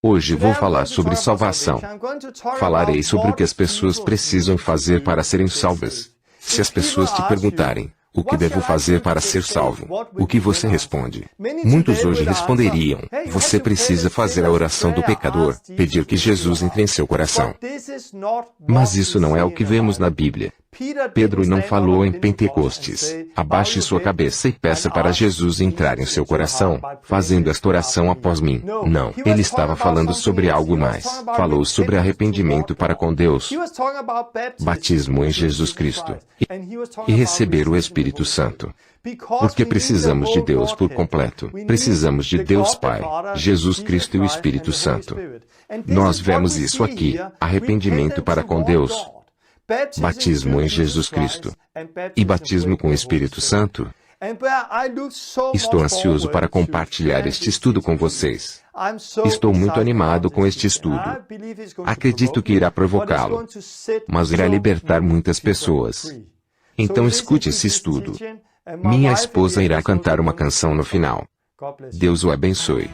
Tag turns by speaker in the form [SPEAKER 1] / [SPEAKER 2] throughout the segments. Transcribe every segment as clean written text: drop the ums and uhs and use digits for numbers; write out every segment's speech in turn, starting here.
[SPEAKER 1] Hoje vou falar sobre salvação. Falarei sobre o que as pessoas precisam fazer para serem salvas. Se as pessoas te perguntarem, o que devo fazer para ser salvo? O que você responde? Muitos hoje responderiam, você precisa fazer a oração do pecador, pedir que Jesus entre em seu coração. Mas isso não é o que vemos na Bíblia. Pedro não falou em Pentecostes, abaixe sua cabeça e peça para Jesus entrar em seu coração, fazendo esta oração após mim. Não, ele estava falando sobre algo mais. Falou sobre arrependimento para com Deus, batismo em Jesus Cristo, e receber o Espírito Santo. Porque precisamos de Deus por completo. Precisamos de Deus Pai, Jesus Cristo e o Espírito Santo. Nós vemos isso aqui, arrependimento para com Deus, batismo em Jesus Cristo e batismo com o Espírito Santo. Estou ansioso para compartilhar este estudo com vocês. Estou muito animado com este estudo. Acredito que irá provocá-lo, mas irá libertar muitas pessoas. Então escute esse estudo. Minha esposa irá cantar uma canção no final. Deus o abençoe.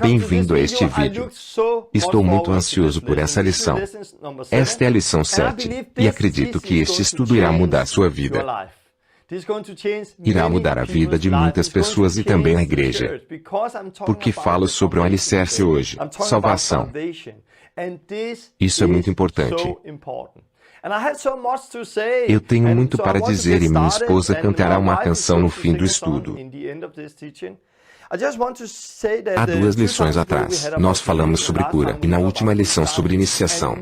[SPEAKER 1] Bem-vindo a este vídeo. Estou muito ansioso por essa lição. Esta é a lição 7, e acredito que este estudo irá mudar sua vida. Irá mudar a vida de muitas pessoas e também a igreja. Porque falo sobre um alicerce hoje, salvação. Isso é muito importante. Eu tenho muito para dizer e minha esposa cantará uma canção no fim do estudo. Há 2 lições atrás, nós falamos sobre cura e na última lição sobre iniciação.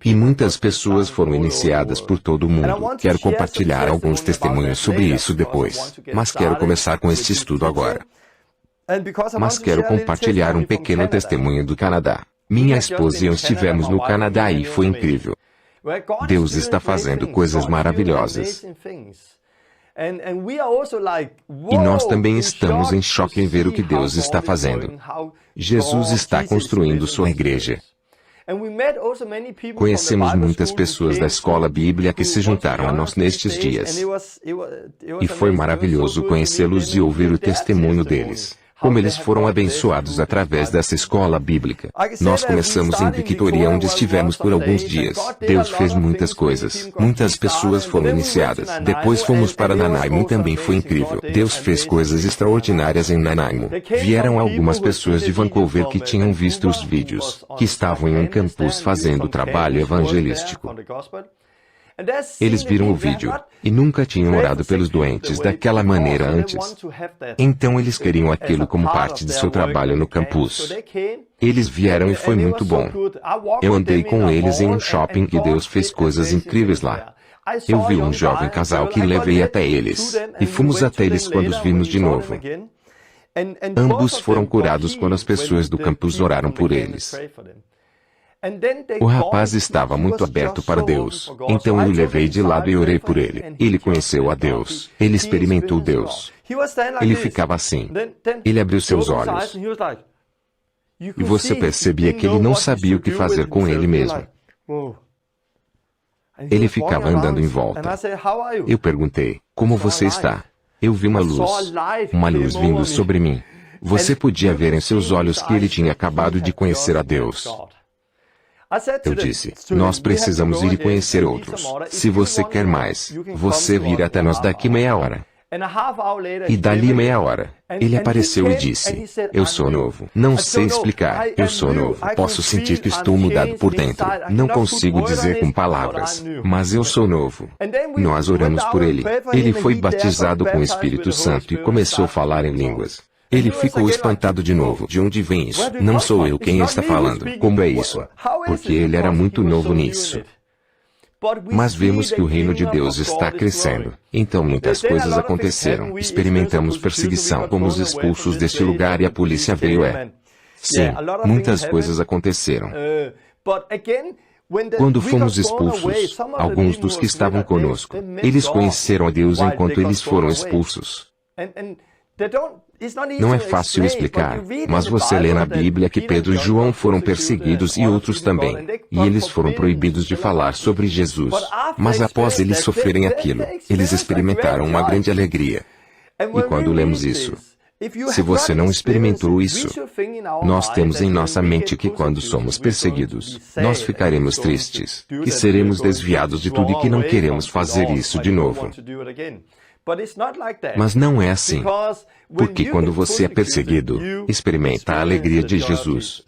[SPEAKER 1] E muitas pessoas foram iniciadas por todo o mundo. Quero compartilhar alguns testemunhos sobre isso depois, mas quero começar com este estudo agora. Mas quero compartilhar um pequeno testemunho do Canadá. Minha esposa e eu estivemos no Canadá e foi incrível. Deus está fazendo coisas maravilhosas. E nós também estamos em choque em ver o que Deus está fazendo. Jesus está construindo sua igreja. Conhecemos muitas pessoas da escola bíblia que se juntaram a nós nestes dias. E foi maravilhoso conhecê-los e ouvir o testemunho deles. Como eles foram abençoados através dessa escola bíblica. Nós começamos em Victoria, onde estivemos por alguns dias. Deus fez muitas coisas. Muitas pessoas foram iniciadas. Depois fomos para Nanaimo e também foi incrível. Deus fez coisas extraordinárias em Nanaimo. Vieram algumas pessoas de Vancouver que tinham visto os vídeos, que estavam em um campus fazendo trabalho evangelístico. Eles viram o vídeo, e nunca tinham orado pelos doentes daquela maneira antes. Então eles queriam aquilo como parte de seu trabalho no campus. Eles vieram e foi muito bom. Eu andei com eles em um shopping e Deus fez coisas incríveis lá. Eu vi um jovem casal que levei até eles, e fomos até eles quando os vimos de novo. Ambos foram curados quando as pessoas do campus oraram por eles. O rapaz estava muito aberto para Deus, então eu o levei de lado e orei por ele. Ele conheceu a Deus. Ele experimentou Deus. Ele ficava assim. Ele abriu seus olhos. E você percebia que ele não sabia o que fazer com ele mesmo. Ele ficava andando em volta. Eu perguntei, como você está? Eu vi uma luz vindo sobre mim. Você podia ver em seus olhos que ele tinha acabado de conhecer a Deus. Eu disse, nós precisamos ir e conhecer outros. Se você quer mais, você vir até nós daqui meia hora. E dali meia hora, ele apareceu e disse, eu sou novo. Não sei explicar, eu sou novo. Posso sentir que estou mudado por dentro. Não consigo dizer com palavras, mas eu sou novo. Nós oramos por ele. Ele foi batizado com o Espírito Santo e começou a falar em línguas. Ele ficou espantado de novo. De onde vem isso? Não sou eu quem está falando. Como é isso? Porque ele era muito novo nisso. Mas vemos que o reino de Deus está crescendo. Então muitas coisas aconteceram. Experimentamos perseguição. Fomos expulsos deste lugar e a polícia veio. Sim, muitas coisas aconteceram. Quando fomos expulsos, alguns dos que estavam conosco, eles conheceram a Deus enquanto eles foram expulsos. Não é fácil explicar, mas você lê na Bíblia que Pedro e João foram perseguidos e outros também, e eles foram proibidos de falar sobre Jesus. Mas após eles sofrerem aquilo, eles experimentaram uma grande alegria. E quando lemos isso, se você não experimentou isso, nós temos em nossa mente que quando somos perseguidos, nós ficaremos tristes, que seremos desviados de tudo e que não queremos fazer isso de novo. Mas não é assim, porque quando você é perseguido, experimenta a alegria de Jesus.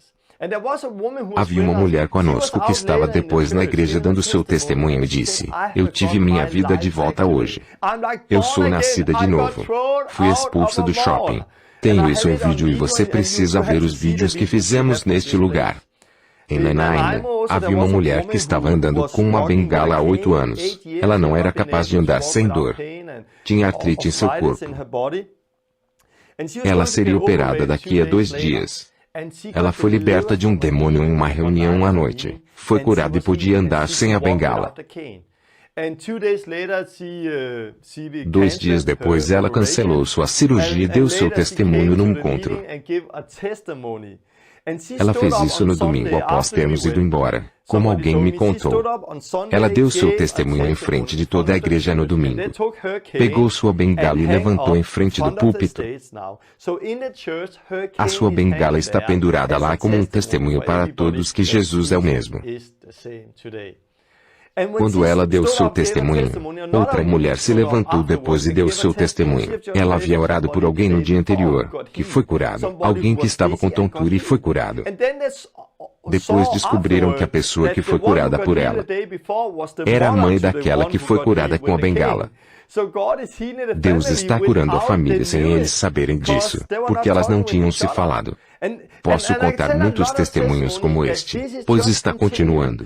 [SPEAKER 1] Havia uma mulher conosco que estava depois na igreja dando seu testemunho e disse, eu tive minha vida de volta hoje. Eu sou nascida de novo. Fui expulsa do shopping. Tenho isso em vídeo e você precisa ver os vídeos que fizemos neste lugar. Em Nanaimo, havia uma mulher que estava andando com uma bengala há 8 anos. Ela não era capaz de andar sem dor. Tinha artrite em seu corpo. Ela seria operada daqui a 2 dias. Ela foi liberta de um demônio em uma reunião à noite. Foi curada e podia andar sem a bengala. 2 dias depois ela cancelou sua cirurgia e deu seu testemunho no encontro. Ela fez isso no domingo após termos ido embora, como alguém me contou. Ela deu seu testemunho em frente de toda a igreja no domingo. Pegou sua bengala e levantou em frente do púlpito. A sua bengala está pendurada lá como um testemunho para todos que Jesus é o mesmo. Quando ela deu seu testemunho, outra mulher se levantou depois e deu seu testemunho. Ela havia orado por alguém no dia anterior, que foi curado. Alguém que estava com tontura e foi curado. Depois descobriram que a pessoa que foi curada por ela era a mãe daquela que foi curada com a bengala. Deus está curando a família sem eles saberem disso, porque elas não tinham se falado. Posso contar muitos testemunhos como este, pois está continuando.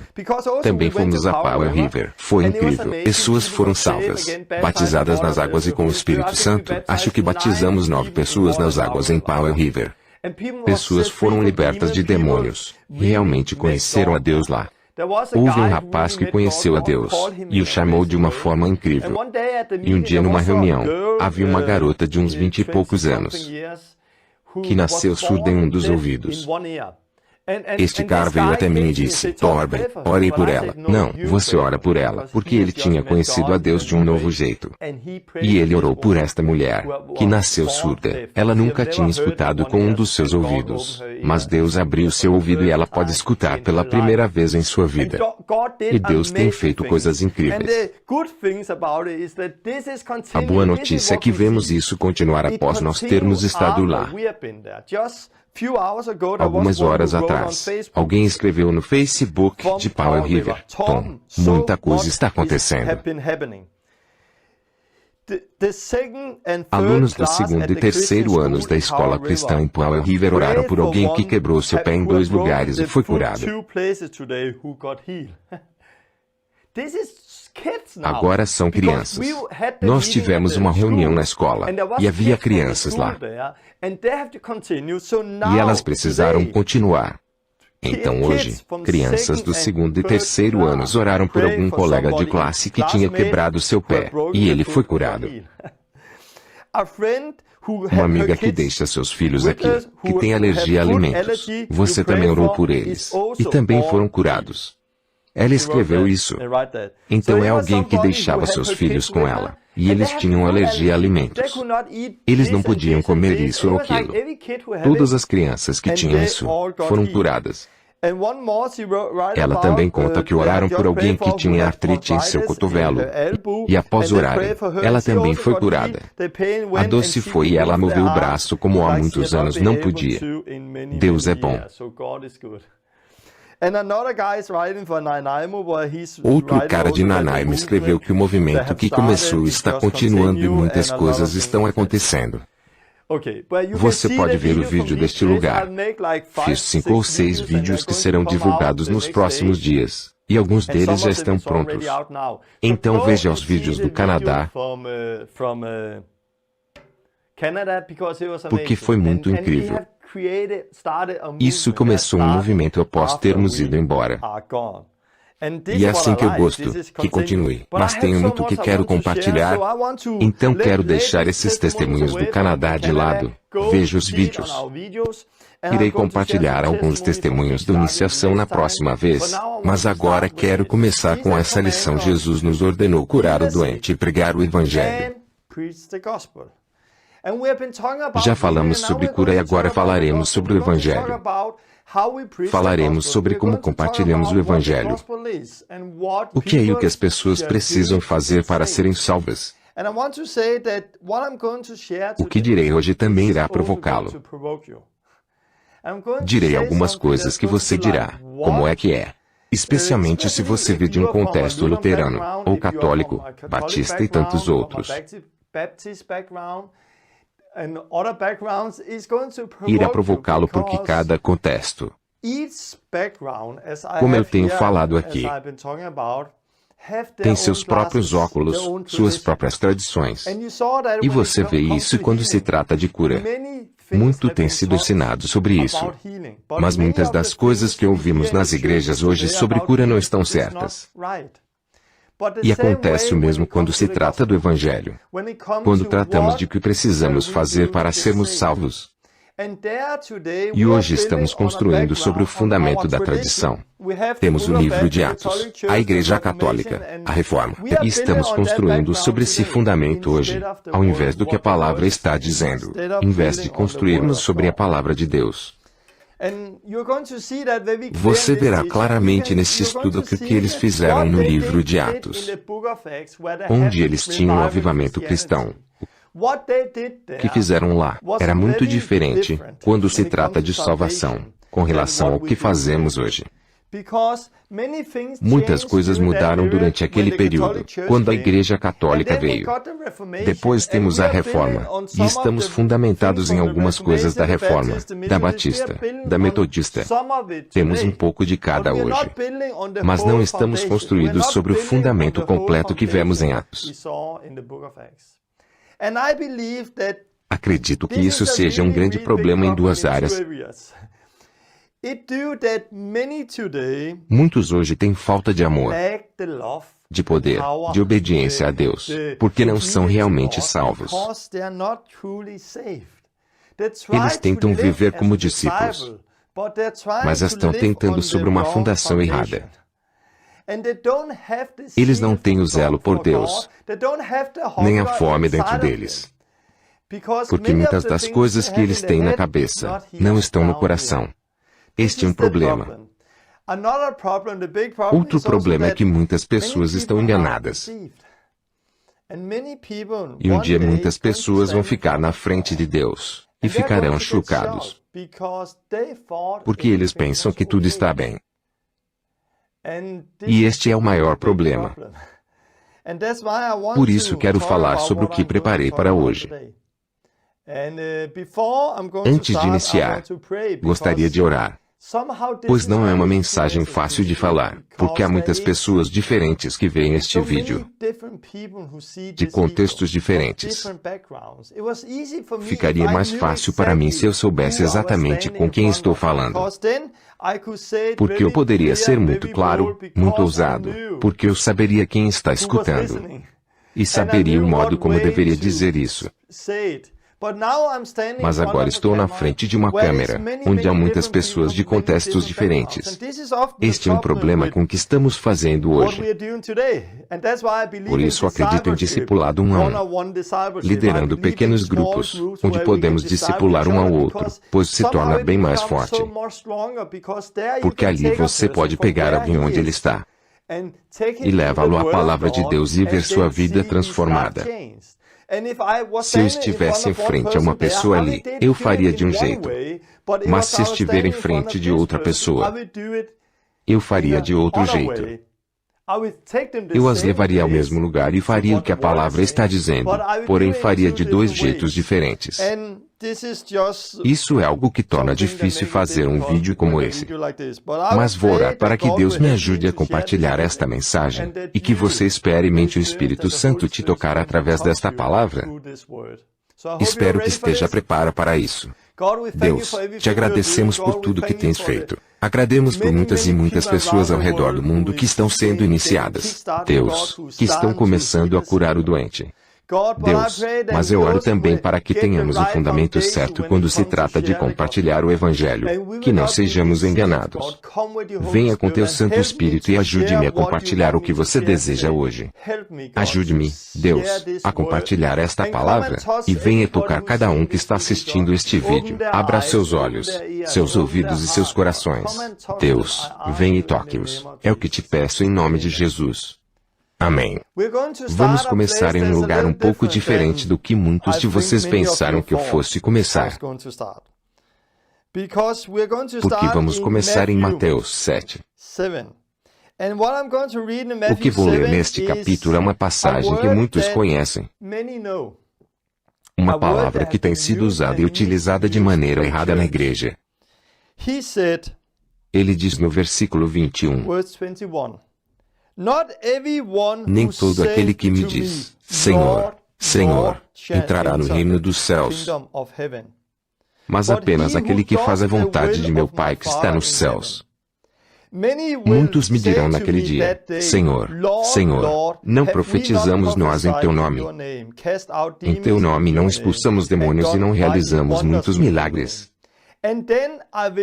[SPEAKER 1] Também fomos a Powell River. Foi incrível. Pessoas foram salvas, batizadas nas águas e com o Espírito Santo. Acho que batizamos 9 pessoas nas águas em Powell River. Pessoas foram libertas de demônios. Realmente conheceram a Deus lá. Houve um rapaz que conheceu a Deus, e o chamou de uma forma incrível. E um dia numa reunião, havia uma garota de uns 20 e poucos anos, que nasceu surda em um dos ouvidos. Este cara veio até mim e disse, Torben, ore por ela. Não, você ora por ela, porque ele tinha conhecido a Deus de um novo jeito. E ele orou por esta mulher, que nasceu surda. Ela nunca tinha escutado com um dos seus ouvidos, mas Deus abriu seu ouvido e ela pode escutar pela primeira vez em sua vida. E Deus tem feito coisas incríveis. A boa notícia é que vemos isso continuar após nós termos estado lá. Algumas horas atrás, alguém escreveu no Facebook de Powell River, Tom, muita coisa está acontecendo. Alunos do 2º e 3º anos da escola cristã em Powell River oraram por alguém que quebrou seu pé em 2 lugares e foi curado. Agora são crianças. Nós tivemos uma reunião na escola, e havia crianças lá. E elas precisaram continuar. Então hoje, crianças do 2º e 3º anos oraram por algum colega de classe que tinha quebrado seu pé, e ele foi curado. Uma amiga que deixa seus filhos aqui, que tem alergia a alimentos, você também orou por eles, e também foram curados. Ela escreveu isso. Então é alguém que deixava seus filhos com ela, e eles tinham alergia a alimentos. Eles não podiam comer isso ou aquilo. Todas as crianças que tinham isso foram curadas. Ela também conta que oraram por alguém que tinha artrite em seu cotovelo, e após orarem, ela também foi curada. A dor se foi e ela moveu o braço como há muitos anos não podia. Deus é bom. Outro cara de Nanaimo escreveu que o movimento que começou está continuando e muitas coisas estão acontecendo. Você pode ver o vídeo deste lugar. Fiz 5 ou 6 vídeos que serão divulgados nos próximos dias, e alguns deles já estão prontos. Então veja os vídeos do Canadá, porque foi muito incrível. Isso começou um movimento após termos ido embora. E é assim que eu gosto, que continue. Mas tenho muito que quero compartilhar, então quero deixar esses testemunhos do Canadá de lado. Veja os vídeos. Irei compartilhar alguns testemunhos da iniciação na próxima vez, mas agora quero começar com essa lição. Jesus nos ordenou curar o doente e pregar o Evangelho. Já falamos sobre cura e agora falaremos sobre o Evangelho. Falaremos sobre como compartilhamos o Evangelho. O que é o que as pessoas precisam fazer para serem salvas? O que direi hoje também irá provocá-lo. Direi algumas coisas que você dirá, como é que é? Especialmente se você vê de um contexto luterano, ou católico, batista e tantos outros. Irá provocá-lo porque cada contexto, como eu tenho falado aqui, tem seus próprios óculos, suas próprias tradições. E você vê isso quando se trata de cura. Muito tem sido ensinado sobre isso. Mas muitas das coisas que ouvimos nas igrejas hoje sobre cura não estão certas. E acontece o mesmo quando se trata do Evangelho. Quando tratamos de o que precisamos fazer para sermos salvos. E hoje estamos construindo sobre o fundamento da tradição. Temos o livro de Atos, a Igreja Católica, a Reforma. E estamos construindo sobre esse fundamento hoje, ao invés do que a palavra está dizendo, em vez de construirmos sobre a palavra de Deus. Você verá claramente nesse estudo o que eles fizeram no livro de Atos, onde eles tinham um avivamento cristão. O que fizeram lá era muito diferente quando se trata de salvação, com relação ao que fazemos hoje. Muitas coisas mudaram durante aquele período, quando a Igreja Católica veio. Depois temos a Reforma, e estamos fundamentados em algumas coisas da Reforma, da Batista, da Metodista. Temos um pouco de cada hoje. Mas não estamos construídos sobre o fundamento completo que vemos em Atos. Acredito que isso seja um grande problema em duas áreas. Muitos hoje têm falta de amor, de poder, de obediência a Deus, porque não são realmente salvos. Eles tentam viver como discípulos, mas estão tentando sobre uma fundação errada. Eles não têm o zelo por Deus, nem a fome dentro deles, porque muitas das coisas que eles têm na cabeça não estão no coração. Este é um problema. Outro problema é que muitas pessoas estão enganadas. E um dia muitas pessoas vão ficar na frente de Deus e ficarão chocados, porque eles pensam que tudo está bem. E este é o maior problema. Por isso quero falar sobre o que preparei para hoje. Antes de iniciar, gostaria de orar, pois não é uma mensagem fácil de falar, porque há muitas pessoas diferentes que veem este vídeo, de contextos diferentes. Ficaria mais fácil para mim se eu soubesse exatamente com quem estou falando, porque eu poderia ser muito claro, muito ousado, porque eu saberia quem está escutando, e saberia o modo como deveria dizer isso. Mas agora estou na frente de uma câmera, onde há muitas pessoas de contextos diferentes. Este é um problema com o que estamos fazendo hoje. Por isso acredito em discipulado um a um, liderando pequenos grupos, onde podemos discipular um ao outro, pois se torna bem mais forte. Porque ali você pode pegar alguém onde ele está e levá-lo à palavra de Deus e ver sua vida transformada. Se eu estivesse em frente a uma pessoa ali, eu faria de um jeito. Mas se estiver em frente de outra pessoa, eu faria de outro jeito. Eu as levaria ao mesmo lugar e faria o que a palavra está dizendo, porém faria de dois jeitos diferentes. Isso é algo que torna difícil fazer um vídeo como esse. Mas vou orar para que Deus me ajude a compartilhar esta mensagem, e que você experimente o Espírito Santo te tocar através desta palavra. Espero que esteja preparado para isso. Deus, te agradecemos por tudo que tens feito. Agradecemos por muitas e muitas pessoas ao redor do mundo que estão sendo iniciadas. Deus, que estão começando a curar o doente. Deus, mas eu oro também para que tenhamos o fundamento certo quando se trata de compartilhar o Evangelho, que não sejamos enganados. Venha com teu Santo Espírito e ajude-me a compartilhar o que você deseja hoje. Ajude-me, Deus, a compartilhar esta palavra, e venha tocar cada um que está assistindo este vídeo. Abra seus olhos, seus ouvidos e seus corações. Deus, venha e toque-os. É o que te peço em nome de Jesus. Amém. Vamos começar em um lugar um pouco diferente do que muitos de vocês pensaram que eu fosse começar. Porque vamos começar em Mateus 7. O que vou ler neste capítulo é uma passagem que muitos conhecem. Uma palavra que tem sido usada e utilizada de maneira errada na igreja. Ele diz no versículo 21. Nem todo aquele que me diz, Senhor, Senhor, entrará no reino dos céus, mas apenas aquele que faz a vontade de meu Pai que está nos céus. Muitos me dirão naquele dia, Senhor, Senhor, não profetizamos nós em teu nome. Em teu nome não expulsamos demônios e não realizamos muitos milagres.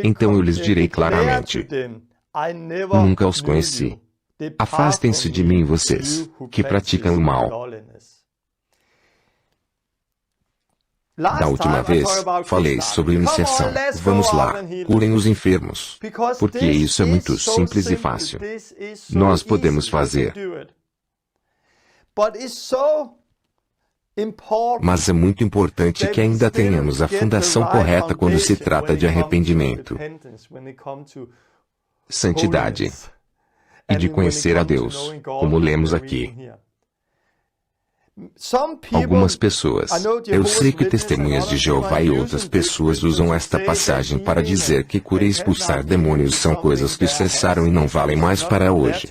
[SPEAKER 1] Então eu lhes direi claramente, nunca os conheci. Afastem-se de mim, vocês, que praticam o mal. Da última vez, falei sobre iniciação. Vamos lá, curem os enfermos. Porque isso é muito simples e fácil. Nós podemos fazer. Mas é muito importante que ainda tenhamos a fundação correta quando se trata de arrependimento, santidade e de conhecer a Deus, como lemos aqui. Algumas pessoas, eu sei que testemunhas de Jeová e outras pessoas usam esta passagem para dizer que cura e expulsar demônios são coisas que cessaram e não valem mais para hoje.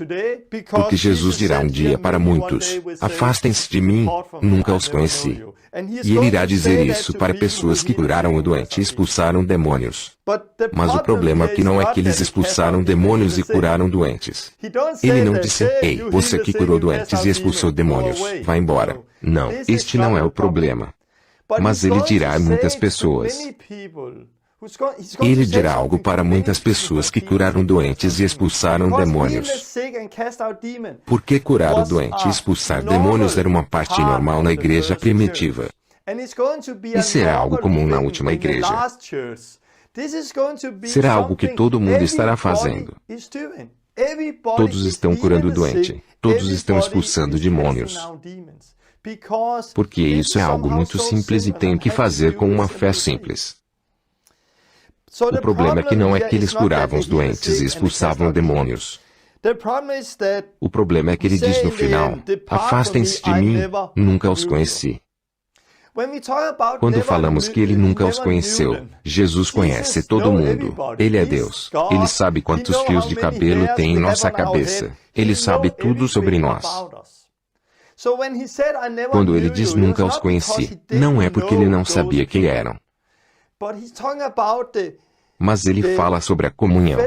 [SPEAKER 1] Porque Jesus dirá um dia para muitos, afastem-se de mim, nunca os conheci. E ele irá dizer isso para pessoas que curaram o doente e expulsaram demônios. Mas o problema aqui não é que eles expulsaram demônios e curaram doentes. Ele não disse, ei, você que curou doentes e expulsou demônios, vá embora. Não, este não é o problema. Mas ele dirá a muitas pessoas. Ele dirá algo para muitas pessoas que curaram doentes e expulsaram demônios. Porque curar o doente e expulsar demônios era uma parte normal na igreja primitiva. E será algo comum na última igreja. Será algo que todo mundo estará fazendo. Todos estão curando o doente. Todos estão expulsando demônios. Porque isso é algo muito simples e tem que fazer com uma fé simples. O problema é que não é que eles curavam os doentes e expulsavam demônios. O problema é que ele diz no final, afastem-se de mim, nunca os conheci. Quando falamos que ele nunca os conheceu, Jesus conhece todo mundo. Ele é Deus. Ele sabe quantos fios de cabelo tem em nossa cabeça. Ele sabe tudo sobre nós. Quando ele diz nunca os conheci, não é porque ele não sabia quem eram. Mas ele fala sobre a comunhão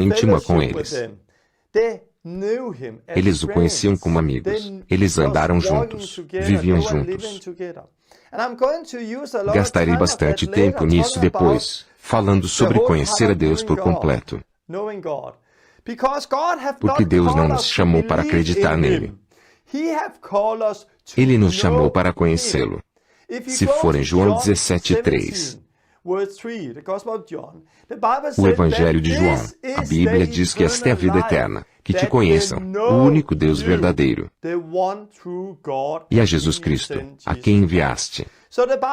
[SPEAKER 1] íntima com eles. Eles o conheciam como amigos. Eles andaram juntos, viviam juntos. Gastarei bastante tempo nisso depois, falando sobre conhecer a Deus por completo. Porque Deus não nos chamou para acreditar nele. Ele nos chamou para conhecê-lo. Se for em João 17:3, o Evangelho de João, a Bíblia diz que esta é a vida eterna, que te conheçam, o único Deus verdadeiro, e a Jesus Cristo, a quem enviaste.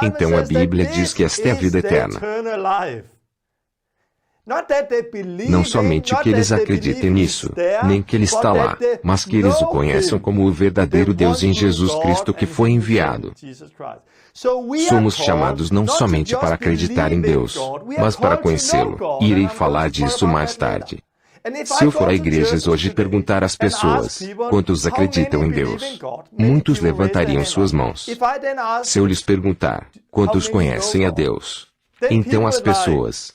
[SPEAKER 1] Então a Bíblia diz que esta é a vida eterna. Não somente que eles acreditem nisso, nem que Ele está lá, mas que eles o conheçam como o verdadeiro Deus em Jesus Cristo que foi enviado. Somos chamados não somente para acreditar em Deus, mas para conhecê-lo. E irei falar disso mais tarde. Se eu for a igrejas hoje e perguntar às pessoas quantos acreditam em Deus, muitos levantariam suas mãos. Se eu lhes perguntar quantos conhecem a Deus, então as pessoas...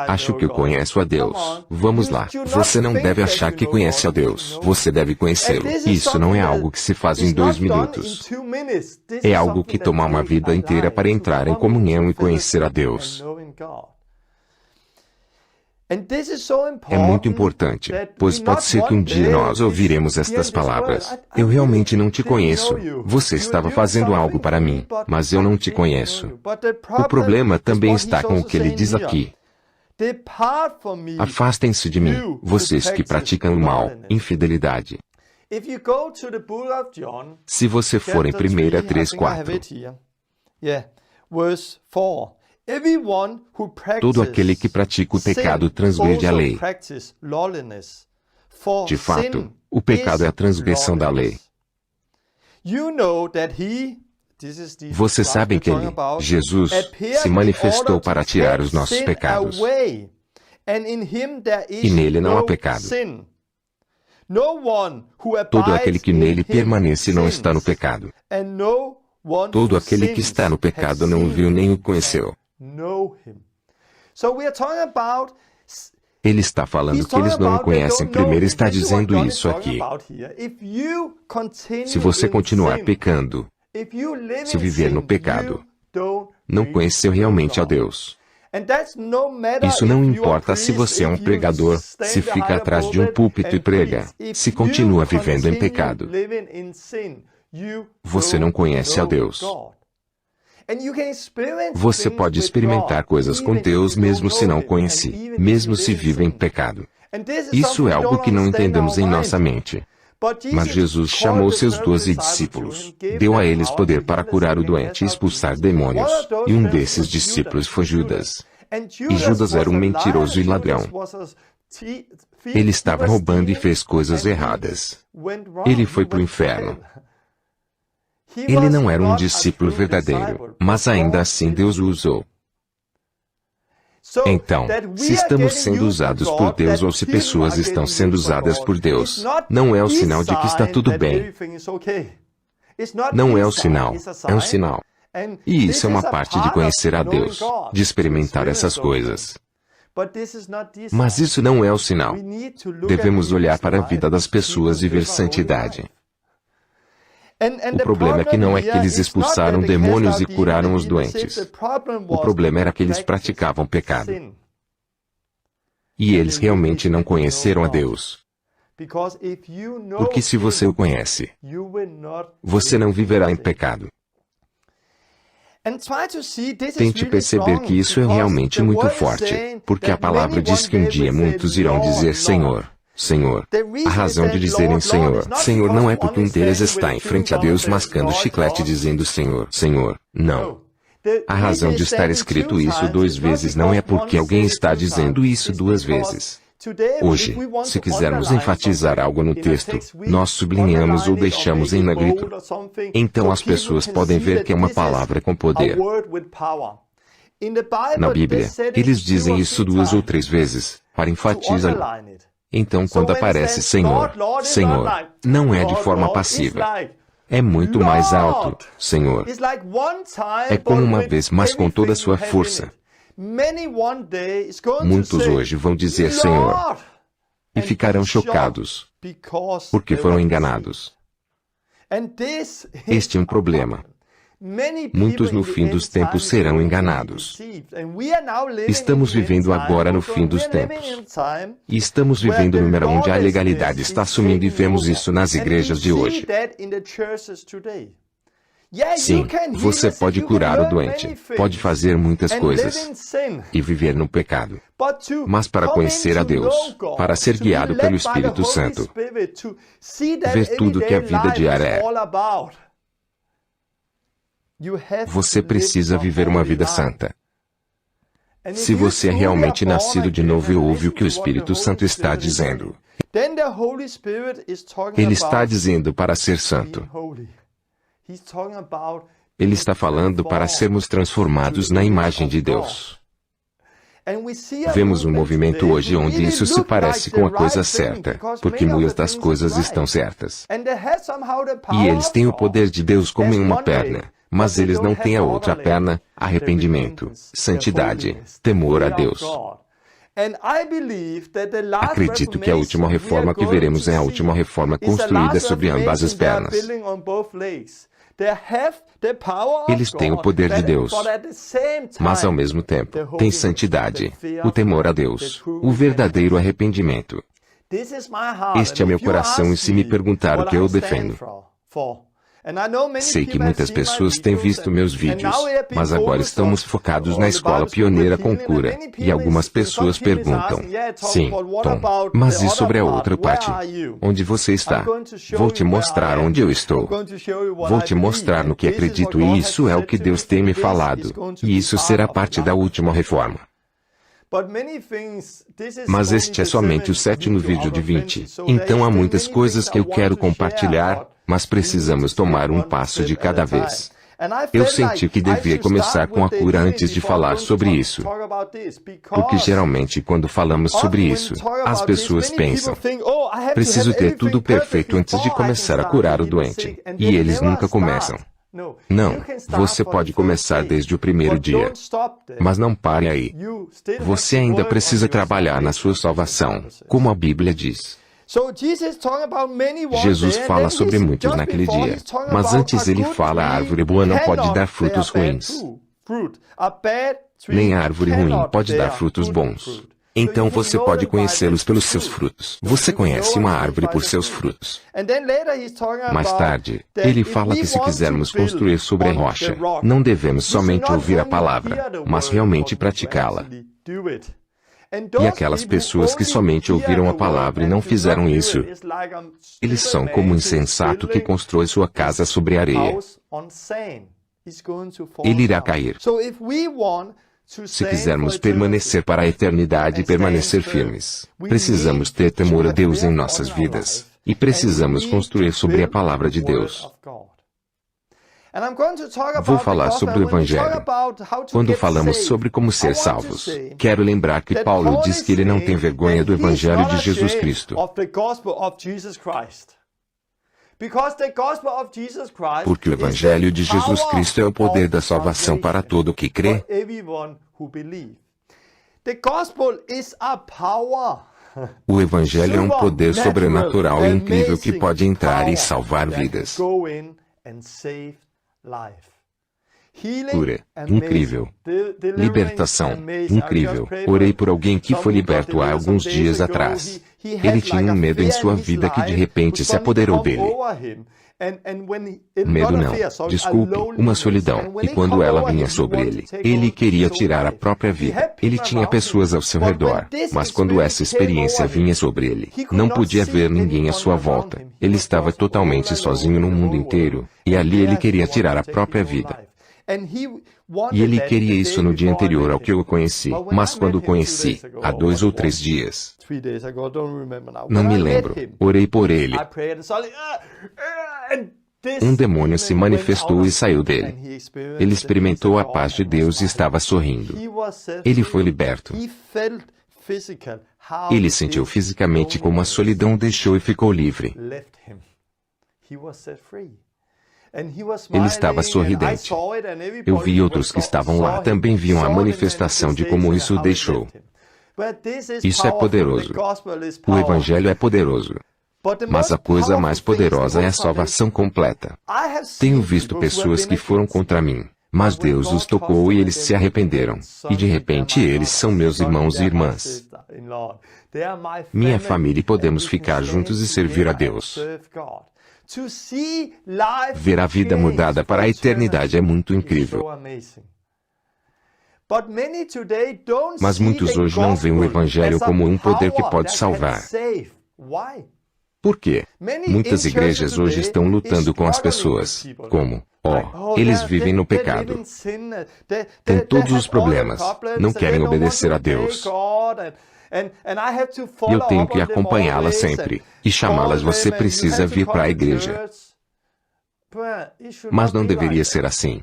[SPEAKER 1] Acho que eu conheço a Deus. Vamos lá. Você não deve achar que conhece a Deus. Você deve conhecê-lo. Isso não é algo que se faz em 2 minutos. É algo que toma uma vida inteira para entrar em comunhão e conhecer a Deus. É muito importante, pois pode ser que um dia nós ouviremos estas palavras. Eu realmente não te conheço. Você estava fazendo algo para mim, mas eu não te conheço. O problema também está com o que ele diz aqui. Afastem-se de mim, vocês que praticam o mal, infidelidade. Se você for em 1 3:4. Todo aquele que pratica o pecado transgride a lei. De fato, o pecado é a transgressão da lei. Vocês sabem que Ele, Jesus, se manifestou para tirar os nossos pecados. E nele não há pecado. Todo aquele que nele permanece não está no pecado. Todo aquele que está no pecado não o viu nem o conheceu. Ele está falando que eles não o conhecem. Primeiro está dizendo isso aqui. Se você continuar pecando, se viver no pecado, não conheceu realmente a Deus. Isso não importa se você é um pregador, se fica atrás de um púlpito e prega, se continua vivendo em pecado. Você não conhece a Deus. Você pode experimentar coisas com Deus mesmo se não conhece, mesmo se vive em pecado. Isso é algo que não entendemos em nossa mente. Mas Jesus chamou seus 12 discípulos, deu a eles poder para curar o doente e expulsar demônios, e um desses discípulos foi Judas. E Judas era um mentiroso e ladrão. Ele estava roubando e fez coisas erradas. Ele foi para o inferno. Ele não era um discípulo verdadeiro, mas ainda assim Deus o usou. Então, se estamos sendo usados por Deus ou se pessoas estão sendo usadas por Deus, não é o sinal de que está tudo bem. Não é o sinal, é um sinal. E isso é uma parte de conhecer a Deus, de experimentar essas coisas. Mas isso não é o sinal. Devemos olhar para a vida das pessoas e ver santidade. O problema é que não é que eles expulsaram demônios e curaram os doentes. O problema era que eles praticavam pecado. E eles realmente não conheceram a Deus. Porque se você o conhece, você não viverá em pecado. Tente perceber que isso é realmente muito forte, porque a palavra diz que um dia muitos irão dizer Senhor. Senhor. A razão de dizerem Senhor, Senhor não é porque um deles está em frente a Deus mascando chiclete dizendo Senhor, Senhor. Não. A razão de estar escrito isso 2 vezes não é porque alguém está dizendo isso 2 vezes. Hoje, se quisermos enfatizar algo no texto, nós sublinhamos ou deixamos em negrito. Então as pessoas podem ver que é uma palavra com poder. Na Bíblia, eles dizem isso 2 ou 3 vezes, para enfatizar. Então quando aparece Senhor, Senhor, não é de forma passiva. É muito mais alto, Senhor. É como uma vez, mas com toda a sua força. Muitos hoje vão dizer Senhor e ficarão chocados, porque foram enganados. Este é um problema. Muitos no fim dos tempos serão enganados. Estamos vivendo agora no fim dos tempos. E estamos vivendo no número onde a ilegalidade está sumindo e vemos isso nas igrejas de hoje. Sim, você pode curar o doente, pode fazer muitas coisas e viver no pecado. Mas para conhecer a Deus, para ser guiado pelo Espírito Santo, ver tudo que a vida diária é, você precisa viver uma vida santa. Se você é realmente nascido de novo e ouve o que o Espírito Santo está dizendo, ele está dizendo para ser santo. Ele está falando para sermos transformados na imagem de Deus. Vemos um movimento hoje onde isso se parece com a coisa certa, porque muitas das coisas estão certas. E eles têm o poder de Deus como em uma perna, mas eles não têm a outra perna, arrependimento, santidade, temor a Deus. Acredito que a última reforma que veremos é a última reforma construída sobre ambas as pernas. Eles têm o poder de Deus, mas ao mesmo tempo, têm santidade, o temor a Deus, o verdadeiro arrependimento. Este é meu coração e se me perguntar o que eu defendo. Sei que muitas pessoas têm visto meus vídeos, mas agora estamos focados na escola pioneira com cura, e algumas pessoas perguntam, sim, Tom, mas e sobre a outra parte? Onde você está? Vou te mostrar onde eu estou. Vou te mostrar no que acredito e isso é o que Deus tem me falado, e isso será parte da última reforma. Mas este é somente o 7º vídeo de 20, então há muitas coisas que eu quero compartilhar, mas precisamos tomar um passo de cada vez. Eu senti que devia começar com a cura antes de falar sobre isso. Porque geralmente quando falamos sobre isso, as pessoas pensam, preciso ter tudo perfeito antes de começar a curar o doente. E eles nunca começam. Não, você pode começar desde o primeiro dia. Mas não pare aí. Você ainda precisa trabalhar na sua salvação, como a Bíblia diz. Jesus fala sobre muitos naquele dia, mas antes ele fala a árvore boa não pode dar frutos ruins. Nem a árvore ruim pode dar frutos bons. Então você pode conhecê-los pelos seus frutos. Você conhece uma árvore por seus frutos. Mais tarde, ele fala que se quisermos construir sobre a rocha, não devemos somente ouvir a palavra, mas realmente praticá-la. E aquelas pessoas que somente ouviram a palavra e não fizeram isso, eles são como um insensato que constrói sua casa sobre areia. Ele irá cair. Se quisermos permanecer para a eternidade e permanecer firmes, precisamos ter temor a Deus em nossas vidas, e precisamos construir sobre a palavra de Deus. Vou falar sobre o Evangelho. Quando falamos sobre como ser salvos, quero lembrar que Paulo diz que ele não tem vergonha do Evangelho de Jesus Cristo. Porque o Evangelho de Jesus Cristo é o poder da salvação para todo o que crê. O Evangelho é um poder sobrenatural e incrível que pode entrar e salvar vidas. Cura, incrível. Libertação, incrível. Orei por alguém que foi liberto há alguns dias atrás. Ele tinha um medo em sua vida que de repente se apoderou dele. Medo não, desculpe, uma solidão. E quando ela vinha sobre ele queria tirar a própria vida. Ele tinha pessoas ao seu redor, mas quando essa experiência vinha sobre ele, não podia ver ninguém à sua volta. Ele estava totalmente sozinho no mundo inteiro, e ali ele queria tirar a própria vida. E ele queria isso no dia anterior ao que eu o conheci, mas quando o conheci, há 2 ou 3 dias. Não me lembro. Orei por ele. Um demônio se manifestou e saiu dele. Ele experimentou a paz de Deus e estava sorrindo. Ele foi liberto. Ele sentiu fisicamente como a solidão o deixou e ficou livre. Ele estava sorridente. Eu vi outros que estavam lá também viam a manifestação de como isso o deixou. Isso é poderoso. O Evangelho é poderoso. Mas a coisa mais poderosa é a salvação completa. Tenho visto pessoas que foram contra mim, mas Deus os tocou e eles se arrependeram. E de repente eles são meus irmãos e irmãs. Minha família e podemos ficar juntos e servir a Deus. Ver a vida mudada para a eternidade é muito incrível. Mas muitos hoje não veem o Evangelho como um poder que pode salvar. Por quê? Muitas igrejas hoje estão lutando com as pessoas, como, Eles vivem no pecado. Têm todos os problemas. Não querem obedecer a Deus. E eu tenho que acompanhá-las sempre. E chamá-las, você precisa vir para a igreja. Mas não deveria ser assim.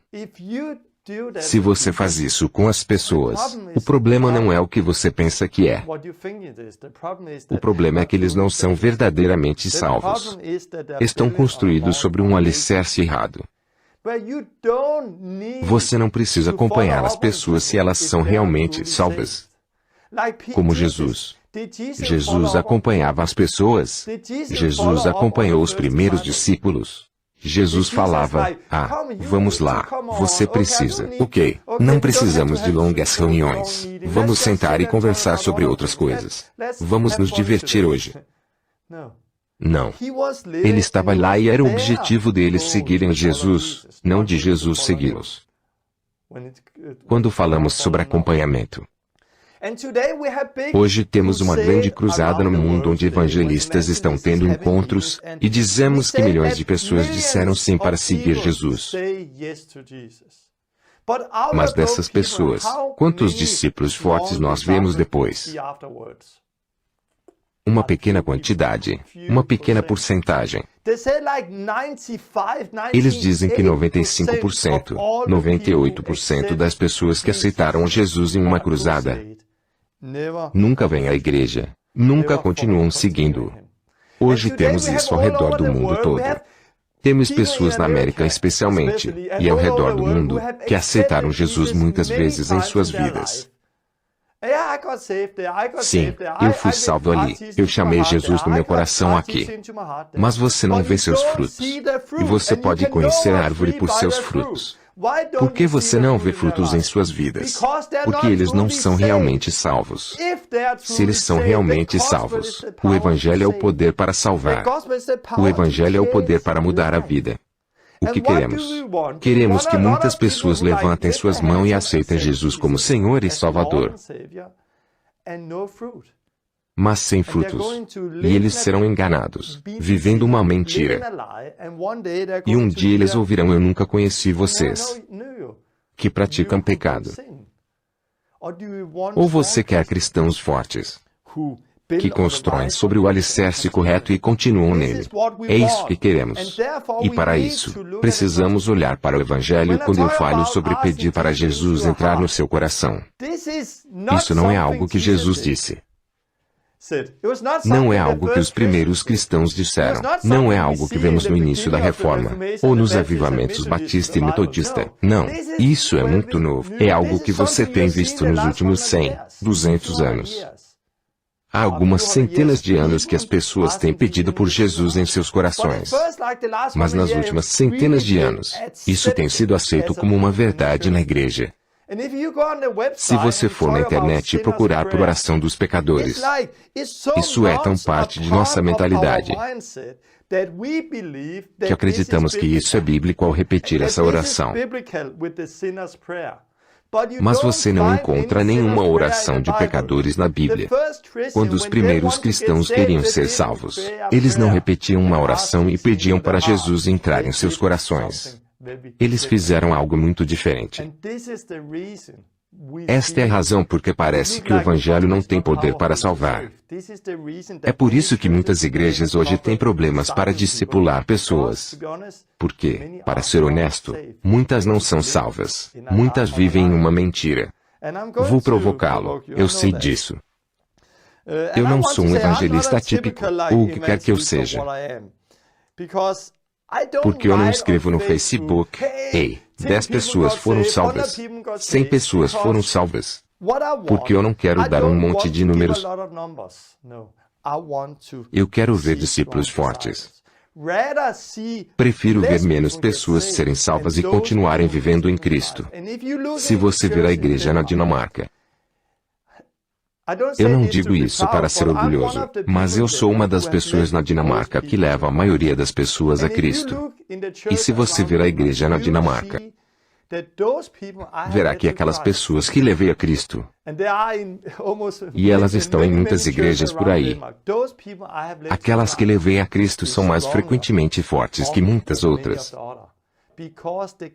[SPEAKER 1] Se você faz isso com as pessoas, o problema não é o que você pensa que é. O problema é que eles não são verdadeiramente salvos. Estão construídos sobre um alicerce errado. Você não precisa acompanhar as pessoas se elas são realmente salvas. Como Jesus. Jesus acompanhava as pessoas. Jesus acompanhou os primeiros discípulos. Jesus falava, vamos lá, você precisa. Ok, não precisamos de longas reuniões. Vamos sentar e conversar sobre outras coisas. Vamos nos divertir hoje. Não. Ele estava lá e era o objetivo deles seguirem Jesus, não de Jesus segui-los. Quando falamos sobre acompanhamento, hoje temos uma grande cruzada no mundo onde evangelistas estão tendo encontros, e dizemos que milhões de pessoas disseram sim para seguir Jesus. Mas dessas pessoas, quantos discípulos fortes nós vemos depois? Uma pequena quantidade, uma pequena porcentagem. Eles dizem que 95%, 98% das pessoas que aceitaram Jesus em uma cruzada nunca vêm à igreja, nunca continuam seguindo. Hoje temos isso ao redor do mundo todo. Temos pessoas na América especialmente, e ao redor do mundo, que aceitaram Jesus muitas vezes em suas vidas. Sim, eu fui salvo ali. Eu chamei Jesus no meu coração aqui. Mas você não vê seus frutos. E você pode conhecer a árvore por seus frutos. Por que você não vê frutos em suas vidas? Porque eles não são realmente salvos. Se eles são realmente salvos, o Evangelho é o poder para salvar. O Evangelho é o poder para mudar a vida. O que queremos? Queremos que muitas pessoas levantem suas mãos e aceitem Jesus como Senhor e Salvador. Mas sem frutos. E eles serão enganados, vivendo uma mentira. E um dia eles ouvirão: eu nunca conheci vocês, que praticam pecado. Ou você quer cristãos fortes, que constroem sobre o alicerce correto e continuam nele. É isso que queremos. E para isso, precisamos olhar para o Evangelho quando eu falo sobre pedir para Jesus entrar no seu coração. Isso não é algo que Jesus disse. Não é algo que os primeiros cristãos disseram. Não é algo que vemos no início da Reforma, ou nos avivamentos batista e metodista. Não. Isso é muito novo. É algo que você tem visto nos últimos 100, 200 anos. Há algumas centenas de anos que as pessoas têm pedido por Jesus em seus corações. Mas nas últimas centenas de anos, isso tem sido aceito como uma verdade na igreja. Se você for na internet e procurar por oração dos pecadores, isso é tão parte de nossa mentalidade, que acreditamos que isso é bíblico ao repetir essa oração. Mas você não encontra nenhuma oração de pecadores na Bíblia. Quando os primeiros cristãos queriam ser salvos, eles não repetiam uma oração e pediam para Jesus entrar em seus corações. Eles fizeram algo muito diferente. Esta é a razão porque parece que o Evangelho não tem poder para salvar. É por isso que muitas igrejas hoje têm problemas para discipular pessoas. Porque, para ser honesto, muitas não são salvas. Muitas vivem em uma mentira. Vou provocá-lo, eu sei disso. Eu não sou um evangelista típico, ou o que quer que eu seja. Porque eu não escrevo no Facebook: ei, 10 pessoas foram salvas, 100 pessoas foram salvas. Porque eu não quero dar um monte de números. Eu quero ver discípulos fortes. Prefiro ver menos pessoas serem salvas e continuarem vivendo em Cristo. Se você ver a igreja na Dinamarca, eu não digo isso para ser orgulhoso, mas eu sou uma das pessoas na Dinamarca que leva a maioria das pessoas a Cristo. E se você ver a igreja na Dinamarca, verá que aquelas pessoas que levei a Cristo, e elas estão em muitas igrejas por aí, aquelas que levei a Cristo são mais frequentemente fortes que muitas outras.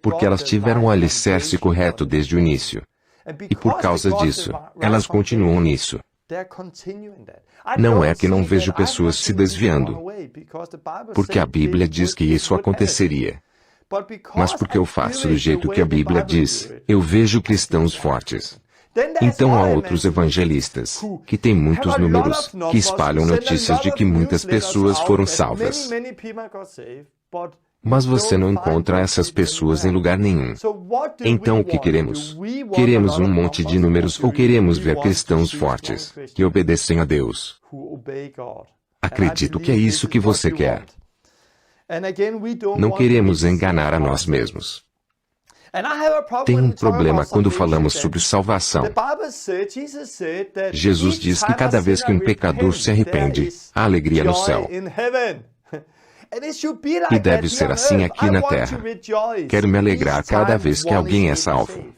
[SPEAKER 1] Porque elas tiveram o alicerce correto desde o início. E por causa disso, elas continuam nisso. Não é que não vejo pessoas se desviando, porque a Bíblia diz que isso aconteceria. Mas porque eu faço do jeito que a Bíblia diz, eu vejo cristãos fortes. Então há outros evangelistas, que têm muitos números, que espalham notícias de que muitas pessoas foram salvas. Mas você não encontra essas pessoas em lugar nenhum. Então o que queremos? Queremos um monte de números ou queremos ver cristãos fortes, que obedecem a Deus? Acredito que é isso que você quer. Não queremos enganar a nós mesmos. Tem um problema quando falamos sobre salvação. Jesus diz que cada vez que um pecador se arrepende, há alegria no céu. E deve ser assim aqui na terra. Quero me alegrar cada vez que alguém é salvo.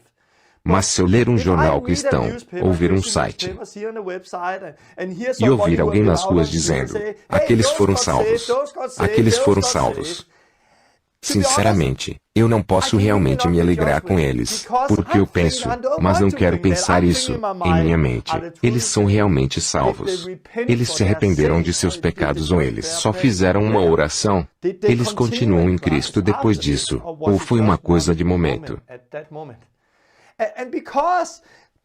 [SPEAKER 1] Mas se eu ler um jornal cristão, ou ver um site, e ouvir alguém nas ruas dizendo, aqueles foram salvos, aqueles foram salvos, sinceramente, eu não posso realmente me alegrar com eles, porque eu penso, mas não quero pensar isso, em minha mente, eles são realmente salvos. Eles se arrependeram de seus pecados ou eles só fizeram uma oração? Eles continuam em Cristo depois disso, ou foi uma coisa de momento?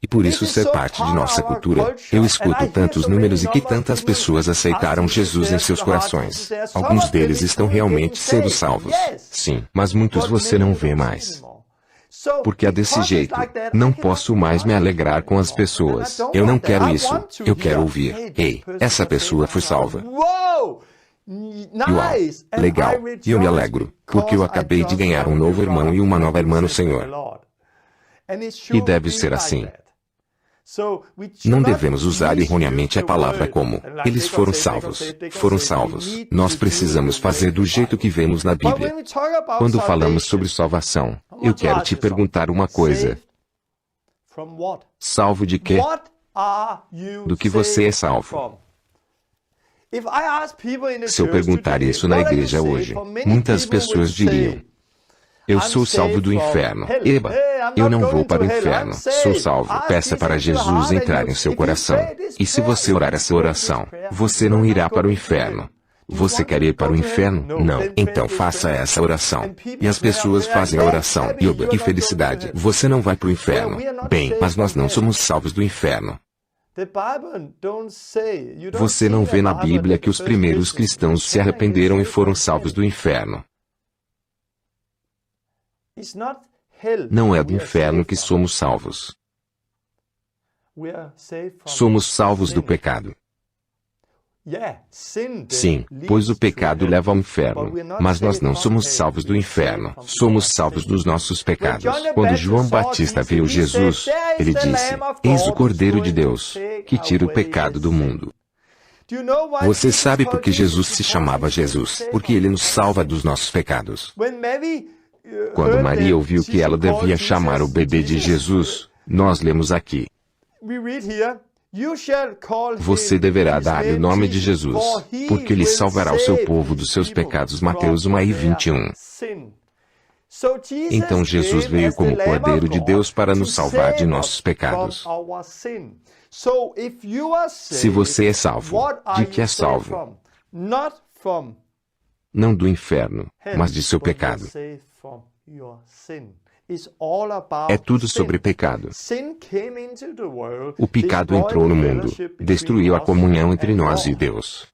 [SPEAKER 1] E por isso ser parte de nossa cultura, eu escuto tantos números e que tantas pessoas aceitaram Jesus em seus corações. Alguns deles estão realmente sendo salvos. Sim, mas muitos você não vê mais. Porque é desse jeito. Não posso mais me alegrar com as pessoas. Eu não quero isso. Eu quero ouvir. Ei, essa pessoa foi salva. Uau! Legal. E eu me alegro, porque eu acabei de ganhar um novo irmão e uma nova irmã no Senhor. E deve ser assim. Não devemos usar erroneamente a palavra como, eles foram salvos. Foram salvos. Nós precisamos fazer do jeito que vemos na Bíblia. Quando falamos sobre salvação, eu quero te perguntar uma coisa. Salvo de quê? Do que você é salvo? Se eu perguntar isso na igreja hoje, muitas pessoas diriam, eu sou salvo do inferno. Eba, eu não vou para o inferno. Sou salvo. Peça para Jesus entrar em seu coração. E se você orar essa oração, você não irá para o inferno. Você quer ir para o inferno? Não. Então faça essa oração. E as pessoas fazem a oração. Eba, que felicidade. Você não vai para o inferno. Bem, mas nós não somos salvos do inferno. Você não vê na Bíblia que os primeiros cristãos se arrependeram e foram salvos do inferno. Não é do inferno que somos salvos. Somos salvos do pecado. Sim, pois o pecado leva ao inferno. Mas nós não somos salvos do inferno. Somos salvos dos nossos pecados. Quando João Batista viu Jesus, ele disse, eis o Cordeiro de Deus, que tira o pecado do mundo. Você sabe por que Jesus se chamava Jesus? Porque ele nos salva dos nossos pecados. Quando Maria ouviu que ela devia chamar o bebê de Jesus, nós lemos aqui. Você deverá dar-lhe o nome de Jesus, porque ele salvará o seu povo dos seus pecados. Mateus 1:21. Então Jesus veio como Cordeiro de Deus para nos salvar de nossos pecados. Se você é salvo, de que é salvo? Não do inferno, mas de seu pecado. É tudo sobre pecado. O pecado entrou no mundo, destruiu a comunhão entre nós e Deus.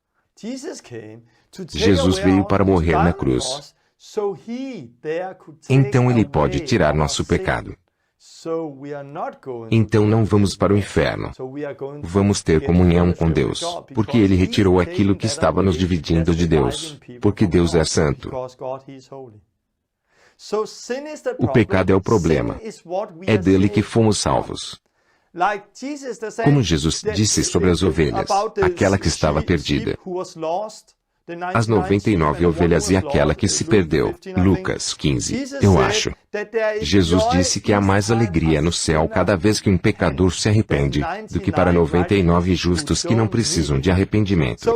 [SPEAKER 1] Jesus veio para morrer na cruz. Então ele pode tirar nosso pecado. Então não vamos para o inferno. Vamos ter comunhão com Deus, porque ele retirou aquilo que estava nos dividindo de Deus, porque Deus é santo. O pecado é o problema. É dele que fomos salvos. Como Jesus disse sobre as ovelhas, aquela que estava perdida. As 99 ovelhas e aquela que se perdeu. Lucas 15. Eu acho. Jesus disse que há mais alegria no céu cada vez que um pecador se arrepende, do que para 99 justos que não precisam de arrependimento.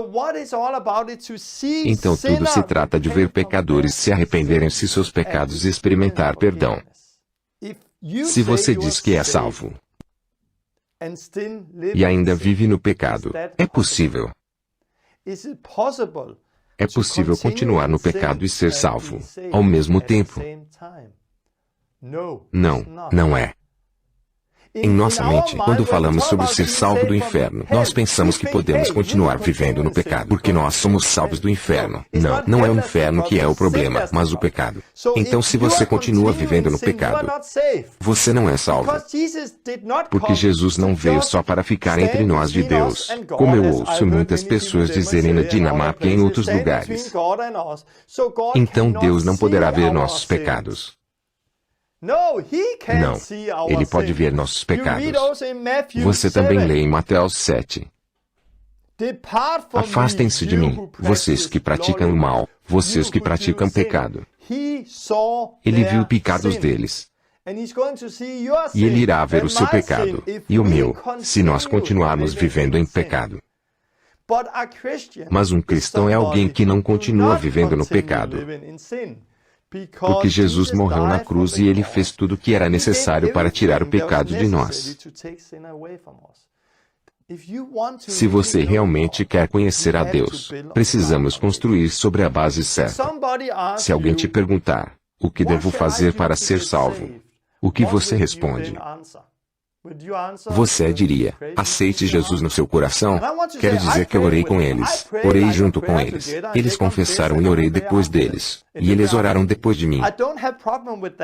[SPEAKER 1] Então tudo se trata de ver pecadores se arrependerem de seus pecados e experimentar perdão. Se você diz que é salvo e ainda vive no pecado, é possível. É possível continuar no pecado e ser salvo ao mesmo tempo? Não, não é. Em nossa mente, quando falamos sobre ser salvo do inferno, nós pensamos que podemos continuar vivendo no pecado, porque nós somos salvos do inferno. Não, não é o inferno que é o problema, mas o pecado. Então, se você continua vivendo no pecado, você não é salvo. Porque Jesus não veio só para ficar entre nós e Deus, como eu ouço muitas pessoas dizerem na Dinamarca e em outros lugares. Então Deus não poderá ver nossos pecados. Não, Ele pode ver nossos pecados. Você também lê em Mateus 7. Afastem-se de mim, vocês que praticam o mal, vocês que praticam pecado. Ele viu os pecados deles. E Ele irá ver o seu pecado, e o meu, se nós continuarmos vivendo em pecado. Mas um cristão é alguém que não continua vivendo no pecado. Porque Jesus morreu na cruz e Ele fez tudo o que era necessário para tirar o pecado de nós. Se você realmente quer conhecer a Deus, precisamos construir sobre a base certa. Se alguém te perguntar, o que devo fazer para ser salvo? O que você responde? Você diria, aceite Jesus no seu coração? Quero dizer que eu orei com eles. Orei junto com eles. Eles confessaram e orei depois deles. E eles oraram depois de mim.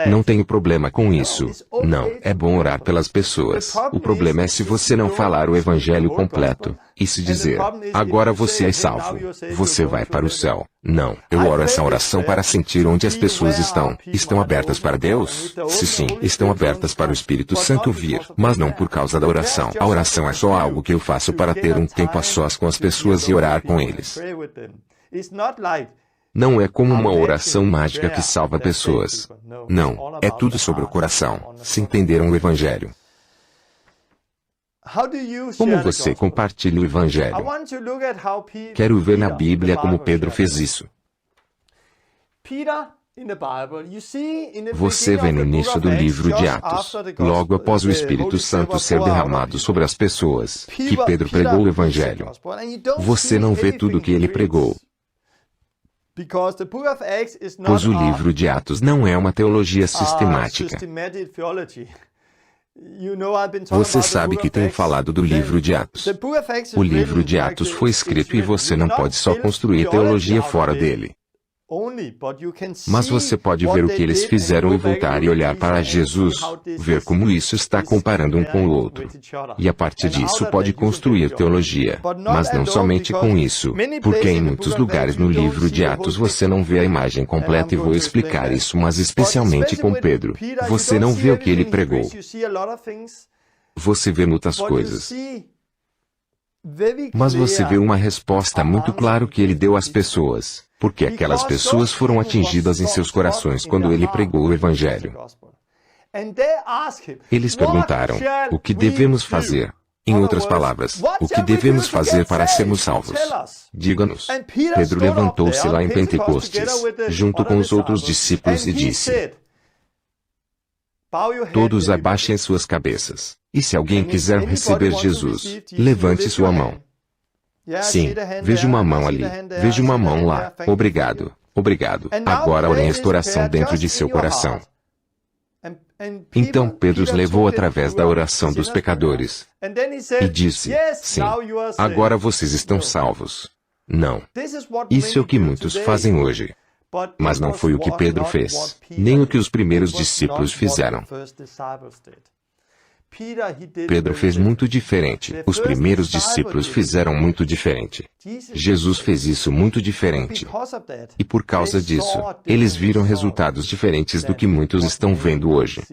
[SPEAKER 1] Não tenho problema com isso. Não, é bom orar pelas pessoas. O problema é se você não falar o evangelho completo. E se dizer, agora você é salvo. Você vai para o céu. Não, eu oro essa oração para sentir onde as pessoas estão. Estão abertas para Deus? Se sim, estão abertas para o Espírito Santo vir. Mas não por causa da oração. A oração é só algo que eu faço para ter um tempo a sós com as pessoas e orar com eles. Não é como uma oração mágica que salva pessoas. Não, é tudo sobre o coração. Se entenderam o Evangelho. Como você compartilha o Evangelho? Quero ver na Bíblia como Pedro fez isso. Você vê no início do livro de Atos, logo após o Espírito Santo ser derramado sobre as pessoas, que Pedro pregou o Evangelho. Você não vê tudo o que ele pregou. Pois o livro de Atos não é uma teologia sistemática. Você sabe que tenho falado do livro de Atos. O livro de Atos foi escrito e você não pode só construir teologia fora dele. Mas você pode ver o que eles fizeram e voltar e olhar para Jesus, ver como isso está comparando um com o outro. E a partir disso pode construir teologia. Mas não somente com isso, porque em muitos lugares no livro de Atos você não vê a imagem completa e vou explicar isso, mas especialmente com Pedro. Você não vê o que ele pregou. Você vê muitas coisas. Mas você vê uma resposta muito clara que ele deu às pessoas. Porque aquelas pessoas foram atingidas em seus corações quando ele pregou o Evangelho. Eles perguntaram, o que devemos fazer? Em outras palavras, o que devemos fazer para sermos salvos? Diga-nos. Pedro levantou-se lá em Pentecostes, junto com os outros discípulos e disse, todos abaixem suas cabeças. E se alguém quiser receber Jesus, levante sua mão. Sim, vejo uma mão ali, vejo uma mão lá. Obrigado, obrigado. Agora orem esta oração dentro de seu coração. Então Pedro os levou através da oração dos pecadores. E disse, sim, agora vocês estão salvos. Não. Isso é o que muitos fazem hoje. Mas não foi o que Pedro fez, nem o que os primeiros discípulos fizeram. Pedro fez muito diferente. Os primeiros discípulos fizeram muito diferente. Jesus fez isso muito diferente. E por causa disso, eles viram resultados diferentes do que muitos estão vendo hoje.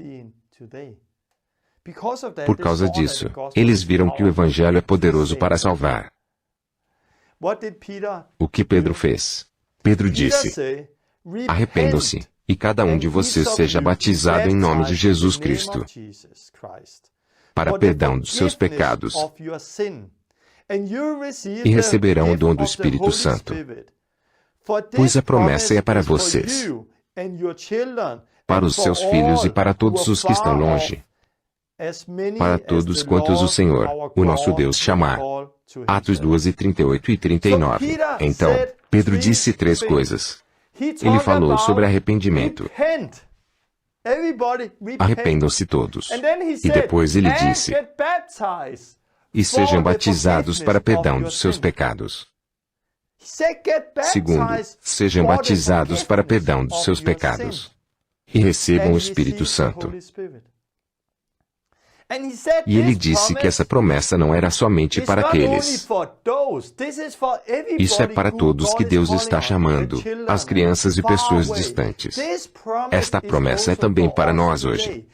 [SPEAKER 1] Por causa disso, eles viram que o Evangelho é poderoso para salvar. O que Pedro fez? Pedro disse: arrependam-se, e cada um de vocês seja batizado em nome de Jesus Cristo, para perdão dos seus pecados, e receberão o dom do Espírito Santo. Pois a promessa é para vocês, para os seus filhos e para todos os que estão longe, para todos quantos o Senhor, o nosso Deus, chamar. Atos 2, 38 e 39. Então, Pedro disse 3 coisas. Ele falou sobre arrependimento. Arrependam-se todos. E depois ele disse: e sejam batizados para perdão dos seus pecados. Segundo, sejam batizados para perdão dos seus pecados. E recebam o Espírito Santo. E ele disse que essa promessa não era somente para aqueles. Isso é para todos que Deus está chamando, as crianças e pessoas distantes. Esta promessa é também para nós hoje.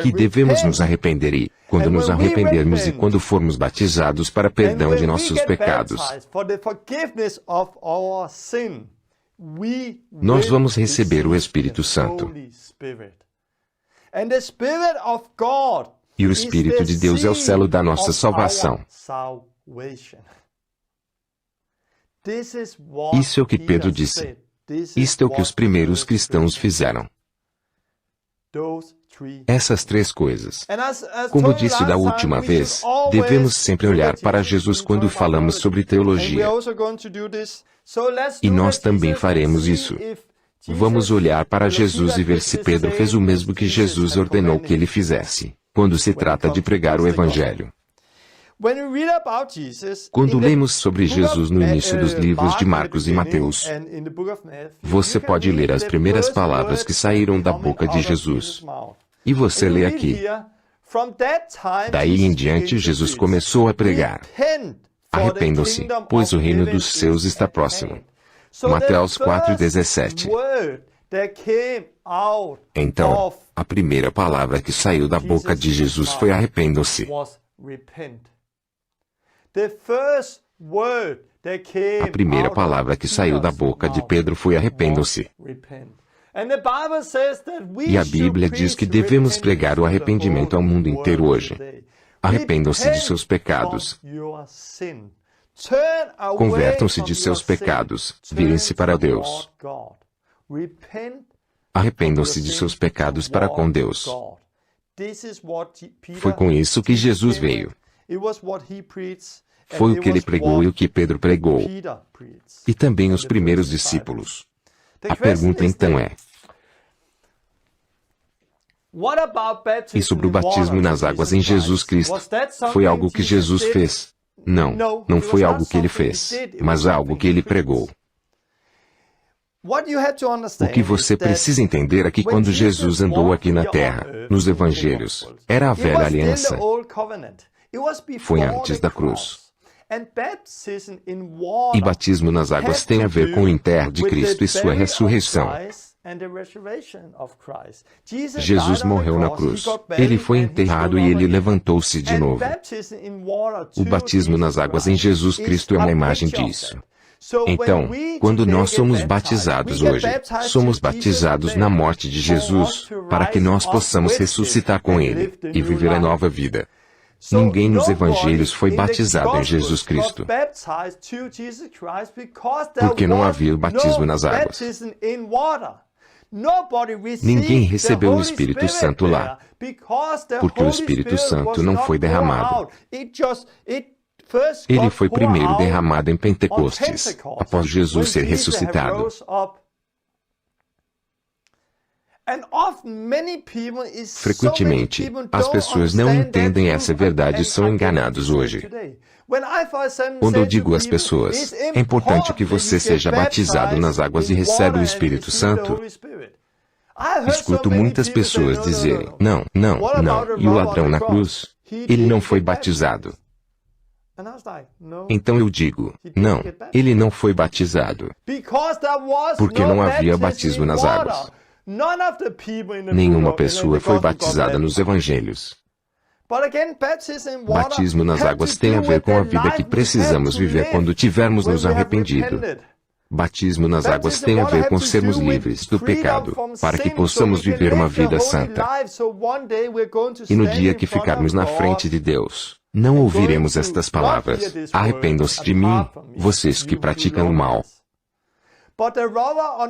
[SPEAKER 1] Que devemos nos arrepender e, quando nos arrependermos e quando formos batizados para perdão de nossos pecados, nós vamos receber o Espírito Santo. E o Espírito de Deus é o selo da nossa salvação. Isso é o que Pedro disse. Isto é o que os primeiros cristãos fizeram. Essas 3 coisas. Como eu disse da última vez, devemos sempre olhar para Jesus quando falamos sobre teologia. E nós também faremos isso. Vamos olhar para Jesus e ver se Pedro fez o mesmo que Jesus ordenou que ele fizesse, quando se trata de pregar o Evangelho. Quando lemos sobre Jesus no início dos livros de Marcos e Mateus, você pode ler as primeiras palavras que saíram da boca de Jesus. E você lê aqui: daí em diante Jesus começou a pregar: arrependam-se, pois o reino dos céus está próximo. Mateus 4,17. Então, a primeira palavra que saiu da boca de Jesus foi arrependam-se. A primeira palavra que saiu da boca de Pedro foi arrependam-se. E a Bíblia diz que devemos pregar o arrependimento ao mundo inteiro hoje. Arrependam-se de seus pecados. Convertam-se de seus pecados, virem-se para Deus. Arrependam-se de seus pecados para com Deus. Foi com isso que Jesus veio. Foi o que ele pregou e o que Pedro pregou. E também os primeiros discípulos. A pergunta então é: e sobre o batismo nas águas em Jesus Cristo? Foi algo que Jesus fez? Não, não foi algo que ele fez, mas algo que ele pregou. O que você precisa entender é que quando Jesus andou aqui na terra, nos evangelhos, era a velha aliança. Foi antes da cruz. E batismo nas águas tem a ver com o enterro de Cristo e sua ressurreição. Jesus morreu na cruz. Ele foi enterrado e ele levantou-se de novo. O batismo nas águas em Jesus Cristo é uma imagem disso. Então, quando nós somos batizados hoje, somos batizados na morte de Jesus, para que nós possamos ressuscitar com Ele e viver a nova vida. Ninguém nos evangelhos foi batizado em Jesus Cristo, porque não havia o batismo nas águas. Ninguém recebeu o Espírito Santo lá, porque o Espírito Santo não foi derramado. Ele foi primeiro derramado em Pentecostes, após Jesus ser ressuscitado. Frequentemente, as pessoas não entendem essa verdade e são enganados hoje. Quando eu digo às pessoas, é importante que você seja batizado nas águas e receba o Espírito Santo, escuto muitas pessoas dizerem, não, e o ladrão na cruz, ele não foi batizado. Então eu digo, não, ele não foi batizado, porque não havia batismo nas águas. Nenhuma pessoa foi batizada nos evangelhos. Batismo nas águas tem a ver com a vida que precisamos viver quando tivermos nos arrependido. Batismo nas águas tem a ver com sermos livres do pecado, para que possamos viver uma vida santa. E no dia que ficarmos na frente de Deus, não ouviremos estas palavras: arrependam-se de mim, vocês que praticam o mal.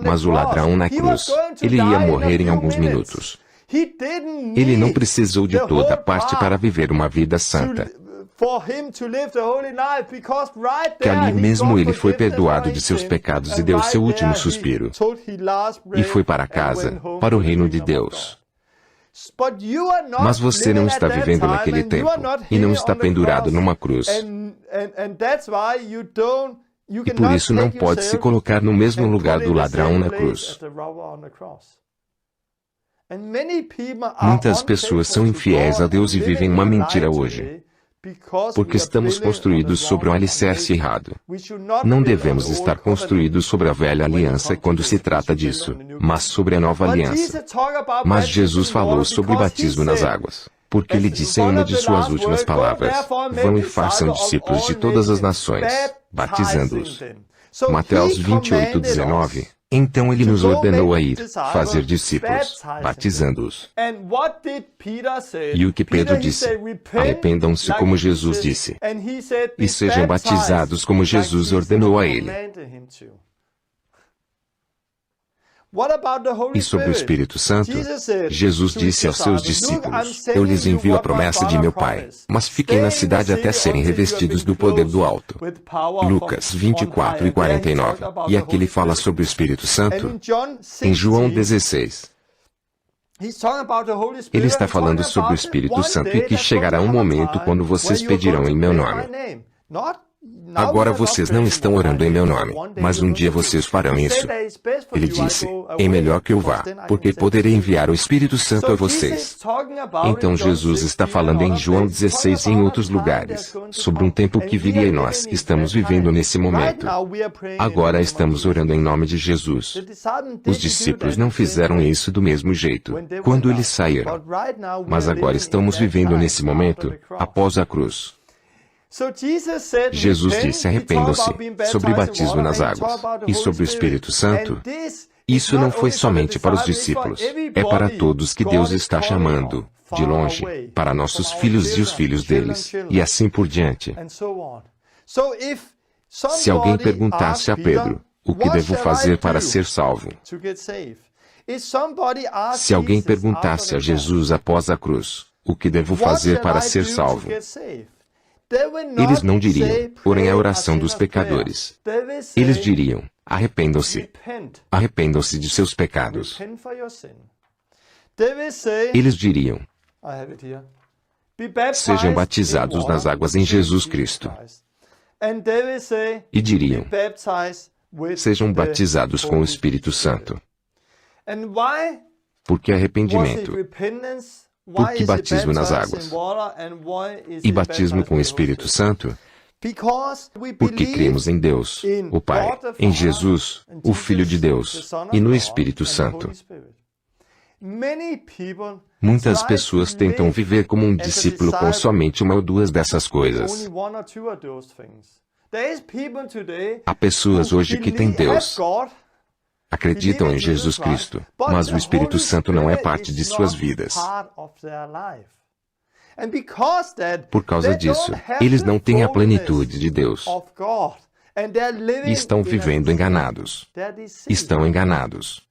[SPEAKER 1] Mas o ladrão na cruz, ele ia morrer em alguns minutos. Ele não precisou de toda a parte para viver uma vida santa. Que ali mesmo ele foi perdoado de seus pecados e deu seu último suspiro. E foi para casa, para o reino de Deus. Mas você não está vivendo naquele tempo, e não está pendurado numa cruz. E por isso não pode se colocar no mesmo lugar do ladrão na cruz. Muitas pessoas são infiéis a Deus e vivem uma mentira hoje, porque estamos construídos sobre um alicerce errado. Não devemos estar construídos sobre a velha aliança quando se trata disso, mas sobre a nova aliança. Mas Jesus falou sobre batismo nas águas, porque ele disse em uma de suas últimas palavras: vão e façam discípulos de todas as nações, batizando-os. Mateus 28:19. Então ele nos ordenou a ir, fazer discípulos, batizando-os. E o que Pedro disse? Arrependam-se como Jesus disse. E sejam batizados como Jesus ordenou a ele. E sobre o Espírito Santo, Jesus disse aos seus discípulos: eu lhes envio a promessa de meu Pai, mas fiquem na cidade até serem revestidos do poder do alto. Lucas 24:49. E aqui ele fala sobre o Espírito Santo. Em João 16. Ele está falando sobre o Espírito Santo e que chegará um momento quando vocês pedirão em meu nome. Agora vocês não estão orando em meu nome, mas um dia vocês farão isso. Ele disse: é melhor que eu vá, porque poderei enviar o Espírito Santo a vocês. Então Jesus está falando em João 16 e em outros lugares, sobre um tempo que viria e nós estamos vivendo nesse momento. Agora estamos orando em nome de Jesus. Os discípulos não fizeram isso do mesmo jeito, quando eles saíram. Mas agora estamos vivendo nesse momento, após a cruz. Jesus disse: arrependam-se, sobre o batismo nas águas, e sobre o Espírito Santo. Isso não foi somente para os discípulos, é para todos que Deus está chamando, de longe, para nossos filhos e os filhos deles, e assim por diante. Se alguém perguntasse a Pedro: o que devo fazer para ser salvo? Se alguém perguntasse a Jesus após a cruz: o que devo fazer para ser salvo? Eles não diriam: orem a oração dos pecadores. Eles diriam: arrependam-se. Arrependam-se de seus pecados. Eles diriam: sejam batizados nas águas em Jesus Cristo. E diriam: sejam batizados com o Espírito Santo. Porque arrependimento? Por que batismo nas águas? E batismo com o Espírito Santo? Porque cremos em Deus, o Pai, em Jesus, o Filho de Deus, e no Espírito Santo. Muitas pessoas tentam viver como um discípulo com somente uma ou duas dessas coisas. Há pessoas hoje que têm Deus, acreditam em Jesus Cristo, mas o Espírito Santo não é parte de suas vidas. Por causa disso, eles não têm a plenitude de Deus. E estão vivendo enganados. Estão enganados.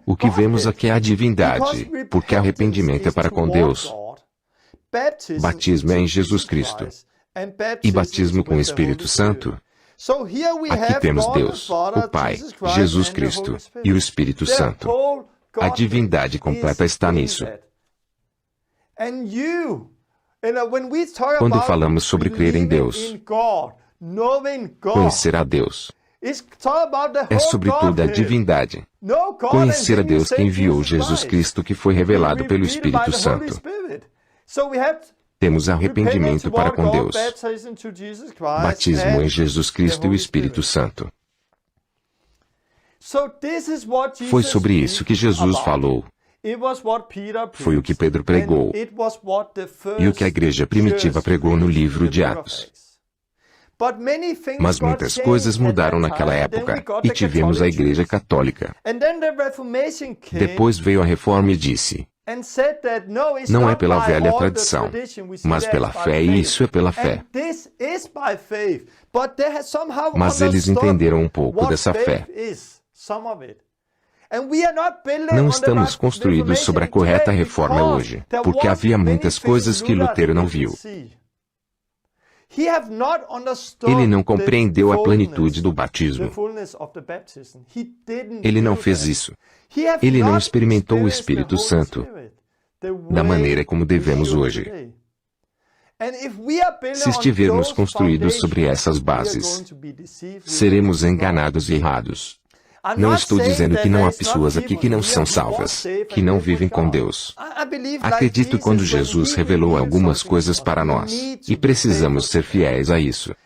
[SPEAKER 1] O que vemos aqui é a divindade, porque arrependimento é para com Deus. Batismo é em Jesus Cristo. E batismo com o Espírito Santo. Aqui temos Deus, o Pai, Jesus Cristo e o Espírito Santo. A divindade completa está nisso. Quando falamos sobre crer em Deus, conhecer a Deus, é sobre tudo a divindade. Conhecer a Deus que enviou Jesus Cristo, que foi revelado pelo Espírito Santo. Temos arrependimento para com Deus, batismo em Jesus Cristo e o Espírito Santo. Foi sobre isso que Jesus falou. Foi o que Pedro pregou e o que a igreja primitiva pregou no livro de Atos. Mas muitas coisas mudaram naquela época, e tivemos a Igreja Católica. Depois veio a Reforma e disse: não é pela velha tradição, mas pela fé, e isso é pela fé. Mas eles entenderam um pouco dessa fé. Não estamos construídos sobre a correta reforma hoje, porque havia muitas coisas que Lutero não viu. Ele não compreendeu a plenitude do batismo. Ele não fez isso. Ele não experimentou o Espírito Santo da maneira como devemos hoje. Se estivermos construídos sobre essas bases, seremos enganados e errados. Não estou dizendo que não há pessoas aqui que não são salvas, que não vivem com Deus. Acredito quando Jesus revelou algumas coisas para nós, e precisamos ser fiéis a isso.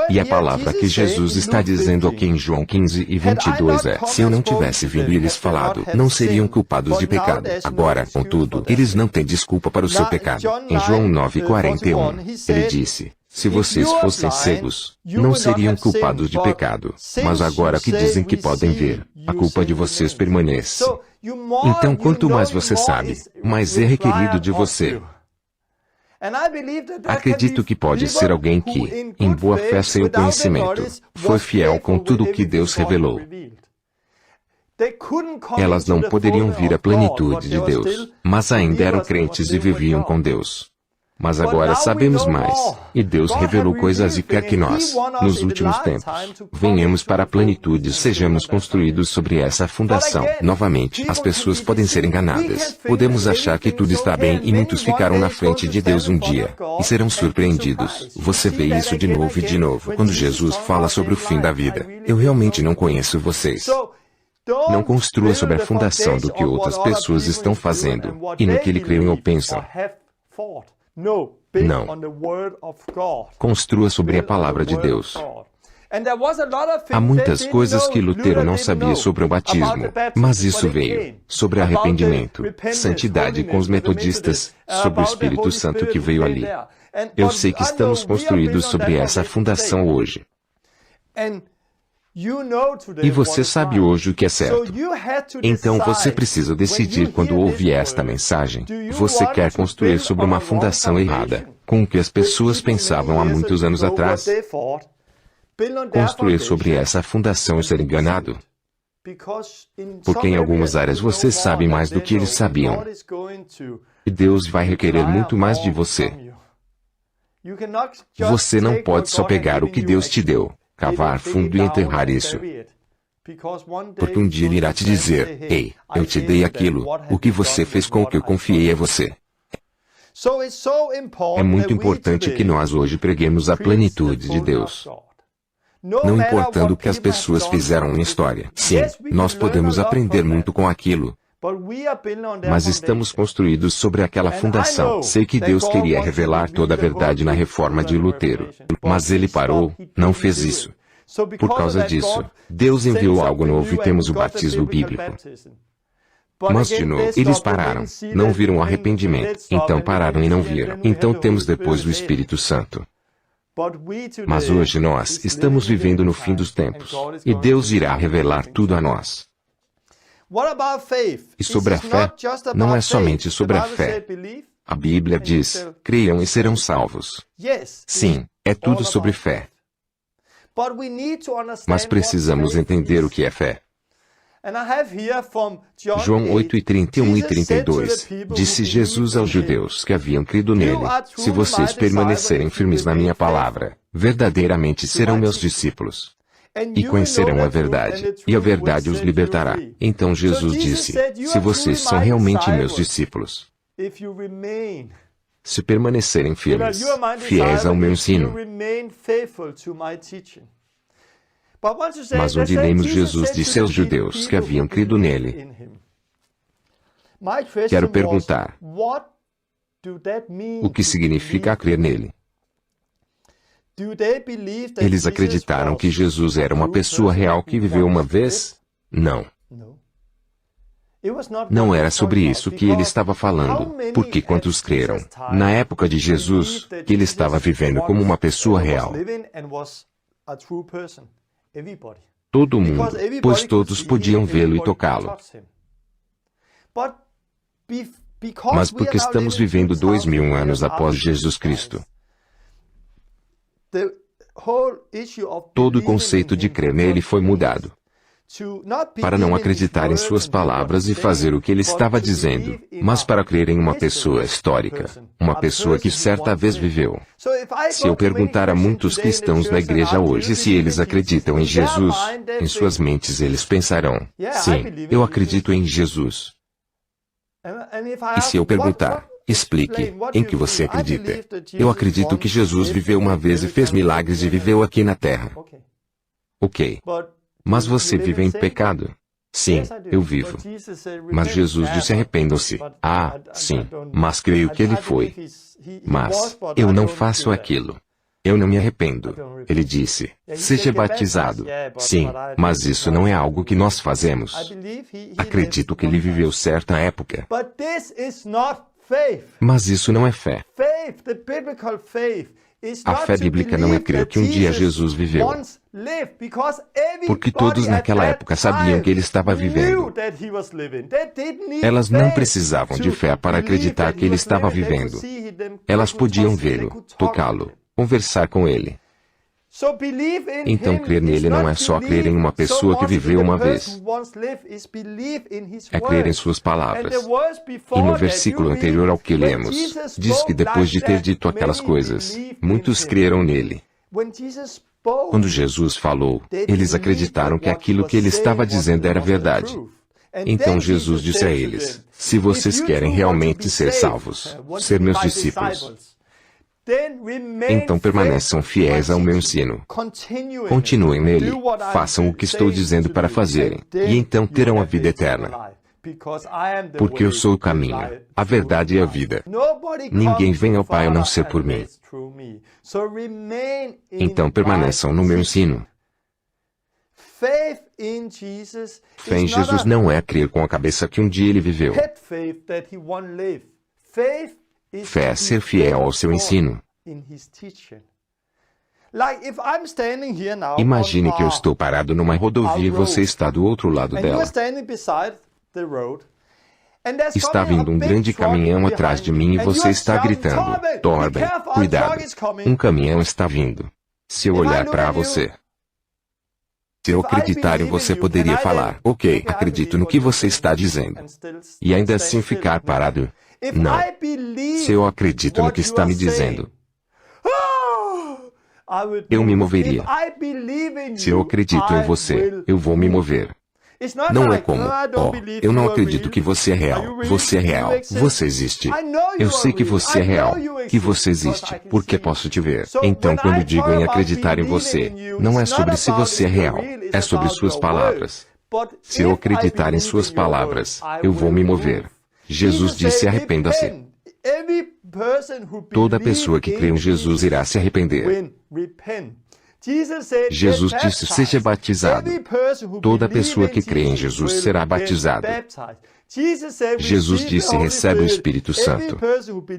[SPEAKER 1] E a palavra que Jesus está dizendo aqui em João 15:22 é: se eu não tivesse vindo e lhes falado, não seriam culpados de pecado. Agora, contudo, eles não têm desculpa para o seu pecado. Em João 9:41, ele disse: se vocês fossem cegos, não seriam culpados de pecado. Mas agora que dizem que podem ver, a culpa de vocês permanece. Então, quanto mais você sabe, mais é requerido de você. Acredito que pode ser alguém que, em boa fé sem o conhecimento, foi fiel com tudo o que Deus revelou. Elas não poderiam vir à plenitude de Deus, mas ainda eram crentes e viviam com Deus. Mas agora sabemos mais, e Deus revelou coisas e quer que nós, nos últimos tempos, venhamos para a plenitude e sejamos construídos sobre essa fundação. Novamente, as pessoas podem ser enganadas. Podemos achar que tudo está bem e muitos ficaram na frente de Deus um dia, e serão surpreendidos. Você vê isso de novo e de novo quando Jesus fala sobre o fim da vida. Eu realmente não conheço vocês. Não construa sobre a fundação do que outras pessoas estão fazendo, e no que ele creu ou pensam. Não. Construa sobre a palavra de Deus. Há muitas coisas que Lutero não sabia sobre o batismo, mas isso veio sobre arrependimento, santidade com os metodistas, sobre o Espírito Santo que veio ali. Eu sei que estamos construídos sobre essa fundação hoje. E você sabe hoje o que é certo. Então você precisa decidir quando ouvir esta mensagem. Você quer construir sobre uma fundação errada, com o que as pessoas pensavam há muitos anos atrás? Construir sobre essa fundação e ser enganado? Porque em algumas áreas você sabe mais do que eles sabiam. E Deus vai requerer muito mais de você. Você não pode só pegar o que Deus te deu, cavar fundo e enterrar isso. Porque um dia ele irá te dizer: ei, eu te dei aquilo, o que você fez com o que eu confiei a você. É muito importante que nós hoje preguemos a plenitude de Deus. Não importando o que as pessoas fizeram na história. Sim, nós podemos aprender muito com aquilo. Mas estamos construídos sobre aquela fundação. Sei que Deus queria revelar toda a verdade na reforma de Lutero. Mas ele parou, não fez isso. Por causa disso, Deus enviou algo novo e temos o batismo bíblico. Mas de novo, eles pararam, não viram arrependimento, então pararam e não viram. Então temos depois o Espírito Santo. Mas hoje nós estamos vivendo no fim dos tempos, e Deus irá revelar tudo a nós. E sobre a fé, não é somente sobre a fé. A Bíblia diz: creiam e serão salvos. Sim, é tudo sobre fé. Mas precisamos entender o que é fé. João 8:31 e 32, disse Jesus aos judeus que haviam crido nele: se vocês permanecerem firmes na minha palavra, verdadeiramente serão meus discípulos. E conhecerão a verdade, e a verdade os libertará. Então Jesus disse: se vocês são realmente meus discípulos, se permanecerem firmes, fiéis ao meu ensino. Mas onde lemos Jesus disse aos judeus que haviam crido nele. Quero perguntar: o que significa crer nele? Eles acreditaram que Jesus era uma pessoa real que viveu uma vez? Não. Não era sobre isso que ele estava falando, porque quantos creram, na época de Jesus, que ele estava vivendo como uma pessoa real? Todo mundo, pois todos podiam vê-lo e tocá-lo. Mas porque estamos vivendo 2000 anos após Jesus Cristo, todo o conceito de crer nele foi mudado. Para não acreditar em suas palavras e fazer o que ele estava dizendo, mas para crer em uma pessoa histórica, uma pessoa que certa vez viveu. Se eu perguntar a muitos cristãos na igreja hoje se eles acreditam em Jesus, em suas mentes eles pensarão, sim, eu acredito em Jesus. E se eu perguntar, explique, em que você acredita? Eu acredito que Jesus viveu uma vez e fez milagres e viveu aqui na terra. Ok. Mas você vive em pecado? Sim, eu vivo. Mas Jesus disse arrependam-se. Ah, sim, mas creio que ele foi. Mas, eu não faço aquilo. Eu não me arrependo. Ele disse, seja batizado. Sim, mas isso não é algo que nós fazemos. Acredito que ele viveu certa época. Mas isso não é fé. A fé bíblica não é crer que um dia Jesus viveu. Porque todos naquela época sabiam que ele estava vivendo. Elas não precisavam de fé para acreditar que ele estava vivendo. Elas podiam vê-lo, tocá-lo, conversar com ele. Então crer nele não é só crer em uma pessoa que viveu uma vez. É crer em suas palavras. E no versículo anterior ao que lemos, diz que depois de ter dito aquelas coisas, muitos creram nele. Quando Jesus falou, eles acreditaram que aquilo que ele estava dizendo era verdade. Então Jesus disse a eles, se vocês querem realmente ser salvos, ser meus discípulos, então permaneçam fiéis ao meu ensino. Continuem nele, façam o que estou dizendo para fazerem, e então terão a vida eterna. Porque eu sou o caminho, a verdade e a vida. Ninguém vem ao Pai a não ser por mim. Então permaneçam no meu ensino. Fé em Jesus não é crer com a cabeça que um dia ele viveu. Fé é ser fiel ao seu ensino. Imagine que eu estou parado numa rodovia e você está do outro lado dela. Está vindo um grande caminhão atrás de mim e você está gritando, Torben, cuidado, um caminhão está vindo. Se eu olhar para você, se eu acreditar em você, poderia falar, ok, acredito no que você está dizendo. E ainda assim ficar parado. Não. Se eu acredito no que está me dizendo, eu me moveria. Se eu acredito em você, eu vou me mover. Não é como, eu não acredito que você é real. Você é real. Você existe. Eu sei que você é real, que você existe, porque posso te ver. Então quando digo em acreditar em você, não é sobre se você é real, é sobre suas palavras. Se eu acreditar em suas palavras, eu vou me mover. Jesus disse arrependa-se. Toda pessoa que crê em Jesus irá se arrepender. Jesus disse seja batizado. Toda pessoa que crê em Jesus será batizada. Jesus disse recebe o Espírito Santo.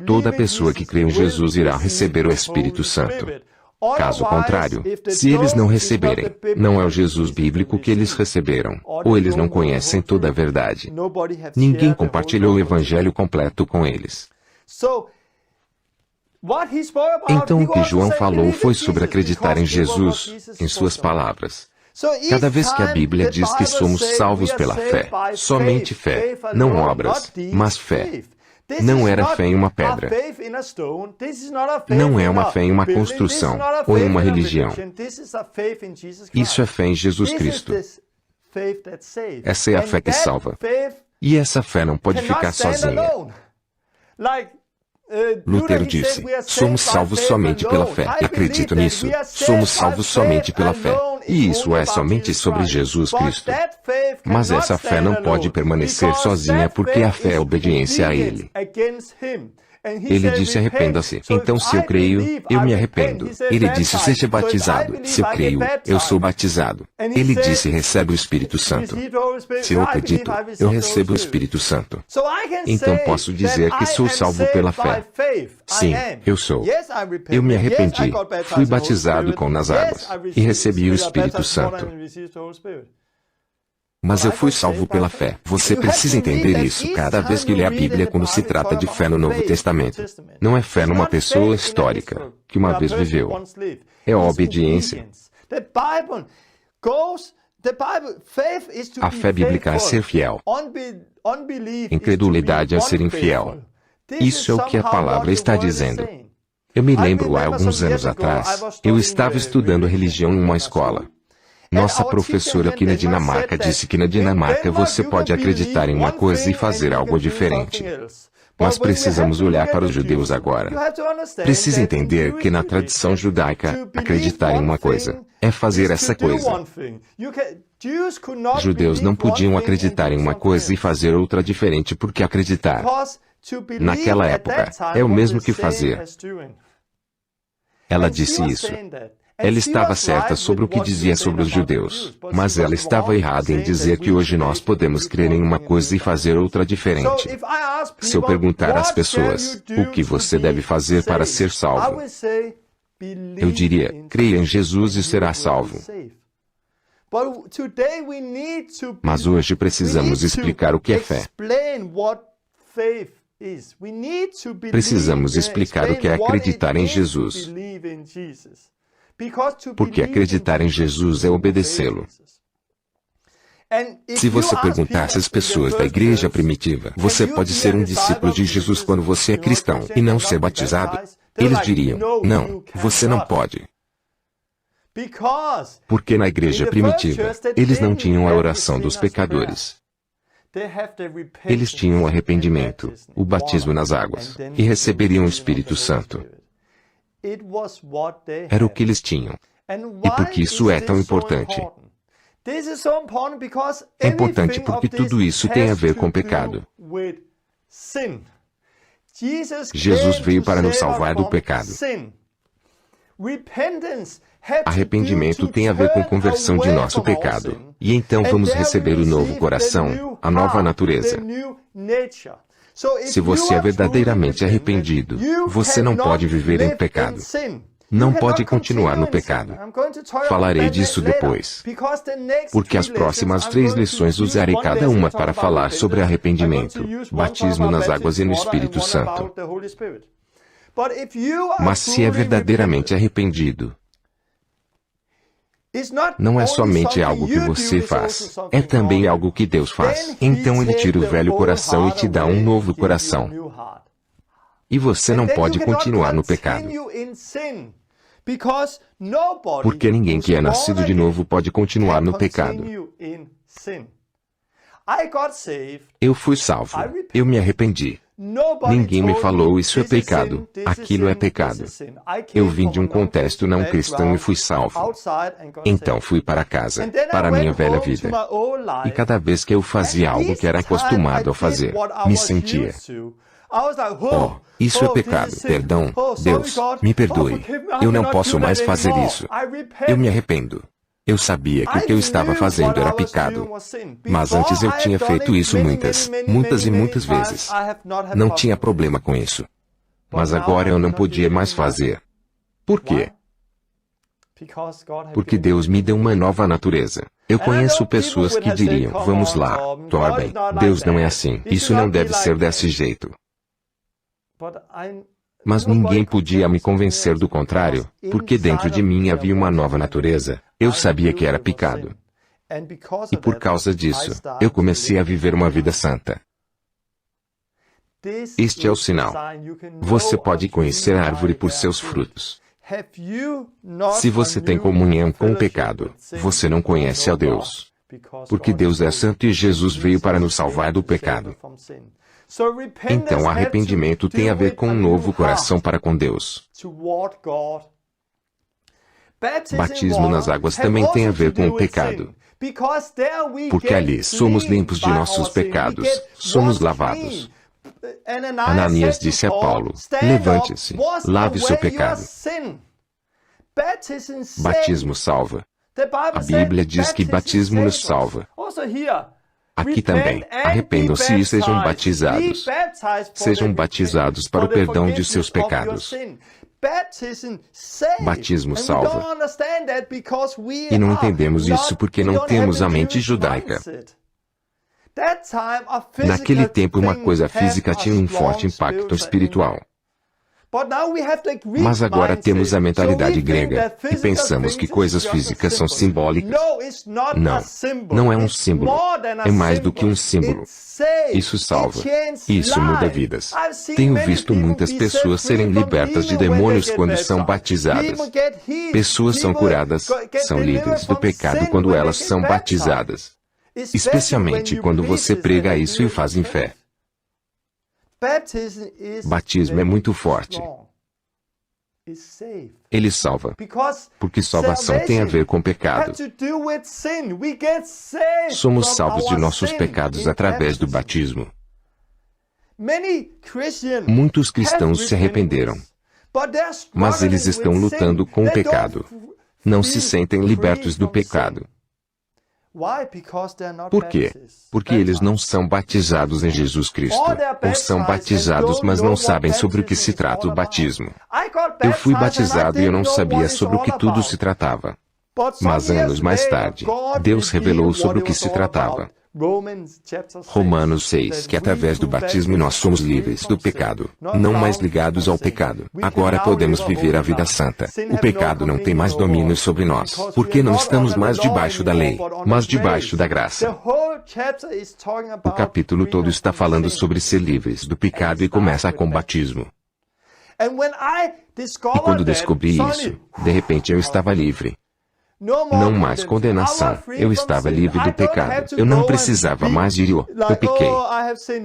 [SPEAKER 1] Toda pessoa que crê em Jesus irá receber o Espírito Santo. Caso contrário, se eles não receberem, não é o Jesus bíblico que eles receberam, ou eles não conhecem toda a verdade. Ninguém compartilhou o Evangelho completo com eles. Então o que João falou foi sobre acreditar em Jesus, em suas palavras. Cada vez que a Bíblia diz que somos salvos pela fé, somente fé, não obras, mas fé. Não era fé em uma pedra. Não é uma fé em uma construção, ou em uma religião. Isso é fé em Jesus Cristo. Essa é a fé que salva. E essa fé não pode ficar sozinha. Lutero disse, somos salvos somente pela fé. Acredito nisso. Somos salvos somente pela fé. E isso é somente sobre Jesus Cristo. Mas essa fé não pode permanecer sozinha porque a fé é obediência a Ele. Ele disse: arrependa-se. Então, se eu creio, eu me arrependo. Ele disse: seja batizado. Se eu creio, eu sou batizado. Ele disse: recebe o Espírito Santo. Se eu acredito, eu recebo o Espírito Santo. Então posso dizer que sou salvo pela fé. Sim, eu sou. Eu me arrependi, fui batizado nas águas e recebi o Espírito Santo. Mas eu fui salvo pela fé. Você precisa entender isso cada vez que lê a Bíblia quando se trata de fé no Novo Testamento. Não é fé numa pessoa histórica, que uma vez viveu. É obediência. A fé bíblica é ser fiel. Incredulidade é ser infiel. Isso é o que a palavra está dizendo. Eu me lembro, há alguns anos atrás, eu estava estudando religião em uma escola. Nossa professora aqui na Dinamarca disse que na Dinamarca você pode acreditar em uma coisa e fazer algo diferente. Mas precisamos olhar para os judeus agora. Precisa entender que na tradição judaica, acreditar em uma coisa é fazer essa coisa. Judeus não podiam acreditar em uma coisa e fazer outra diferente porque acreditar, naquela época, é o mesmo que fazer. Ela disse isso. Ela estava certa sobre o que dizia sobre os judeus, mas ela estava errada em dizer que hoje nós podemos crer em uma coisa e fazer outra diferente. Se eu perguntar às pessoas, o que você deve fazer para ser salvo? Eu diria, creia em Jesus e será salvo. Mas hoje precisamos explicar o que é fé. Precisamos explicar o que é acreditar em Jesus. Porque acreditar em Jesus é obedecê-lo. Se você perguntasse às pessoas da igreja primitiva, você pode ser um discípulo de Jesus quando você é cristão e não ser batizado? Eles diriam, não, você não pode. Porque na igreja primitiva, eles não tinham a oração dos pecadores. Eles tinham o arrependimento, o batismo nas águas, e receberiam o Espírito Santo. Era o que eles tinham. E por que isso é tão importante? É importante porque tudo isso tem a ver com pecado. Jesus veio para nos salvar do pecado. Arrependimento tem a ver com conversão de nosso pecado. E então vamos receber o novo coração, a nova natureza. Se você é verdadeiramente arrependido, você não pode viver em pecado. Não pode continuar no pecado. Falarei disso depois. Porque as próximas 3 lições usarei cada uma para falar sobre arrependimento, batismo nas águas e no Espírito Santo. Mas se é verdadeiramente arrependido, não é somente algo que você faz, é também algo que Deus faz. Então Ele tira o velho coração e te dá um novo coração. E você não pode continuar no pecado. Porque ninguém que é nascido de novo pode continuar no pecado. Eu fui salvo. Eu me arrependi. Ninguém me falou isso é pecado, aquilo é pecado. Eu vim de um contexto não cristão e fui salvo. Então fui para casa, para a minha velha vida. E cada vez que eu fazia algo que era acostumado a fazer, me sentia, oh, isso é pecado, perdão, Deus, me perdoe. Eu não posso mais fazer isso. Eu me arrependo. Eu sabia que o que eu estava fazendo era pecado. Mas antes eu tinha feito isso muitas e muitas vezes. Não tinha problema com isso. Mas agora eu não podia mais fazer. Por quê? Porque Deus me deu uma nova natureza. Eu conheço pessoas que diriam, vamos lá, Torben, Deus não é assim. Isso não deve ser desse jeito. Mas ninguém podia me convencer do contrário, porque dentro de mim havia uma nova natureza. Eu sabia que era pecado. E por causa disso, eu comecei a viver uma vida santa. Este é o sinal. Você pode conhecer a árvore por seus frutos. Se você tem comunhão com o pecado, você não conhece a Deus. Porque Deus é santo e Jesus veio para nos salvar do pecado. Então, arrependimento tem a ver com um novo coração para com Deus. Batismo nas águas também tem a ver com o pecado. Porque ali somos limpos de nossos pecados, somos lavados. Ananias disse a Paulo: levante-se, lave o seu pecado. Batismo salva. A Bíblia diz que batismo nos salva. Aqui também, arrependam-se e sejam batizados. Sejam batizados para o perdão de seus pecados. Batismo salva. E não entendemos isso porque não temos a mente judaica. Naquele tempo, uma coisa física tinha um forte impacto espiritual. Mas agora temos a mentalidade grega e pensamos que coisas físicas são simbólicas. Não, não é um símbolo. É mais do que um símbolo. Isso salva. Isso muda vidas. Tenho visto muitas pessoas serem libertas de demônios quando são batizadas. Pessoas são curadas, são livres do pecado quando elas são batizadas. Especialmente quando você prega isso e faz em fé. Batismo é muito forte. Ele salva. Porque salvação tem a ver com pecado. Somos salvos de nossos pecados através do batismo. Muitos cristãos se arrependeram. Mas eles estão lutando com o pecado. Não se sentem libertos do pecado. Por quê? Porque eles não são batizados em Jesus Cristo. Ou são batizados, mas não sabem sobre o que se trata o batismo. Eu fui batizado e eu não sabia sobre o que tudo se tratava. Mas anos mais tarde, Deus revelou sobre o que se tratava. Romanos 6, que através do batismo nós somos livres do pecado, não mais ligados ao pecado. Agora podemos viver a vida santa. O pecado não tem mais domínio sobre nós, porque não estamos mais debaixo da lei, mas debaixo da graça. O capítulo todo está falando sobre ser livres do pecado e começa com o batismo. E quando descobri isso, de repente eu estava livre. Não mais condenação. Eu estava livre do pecado. Eu não precisava mais ir eu pequei.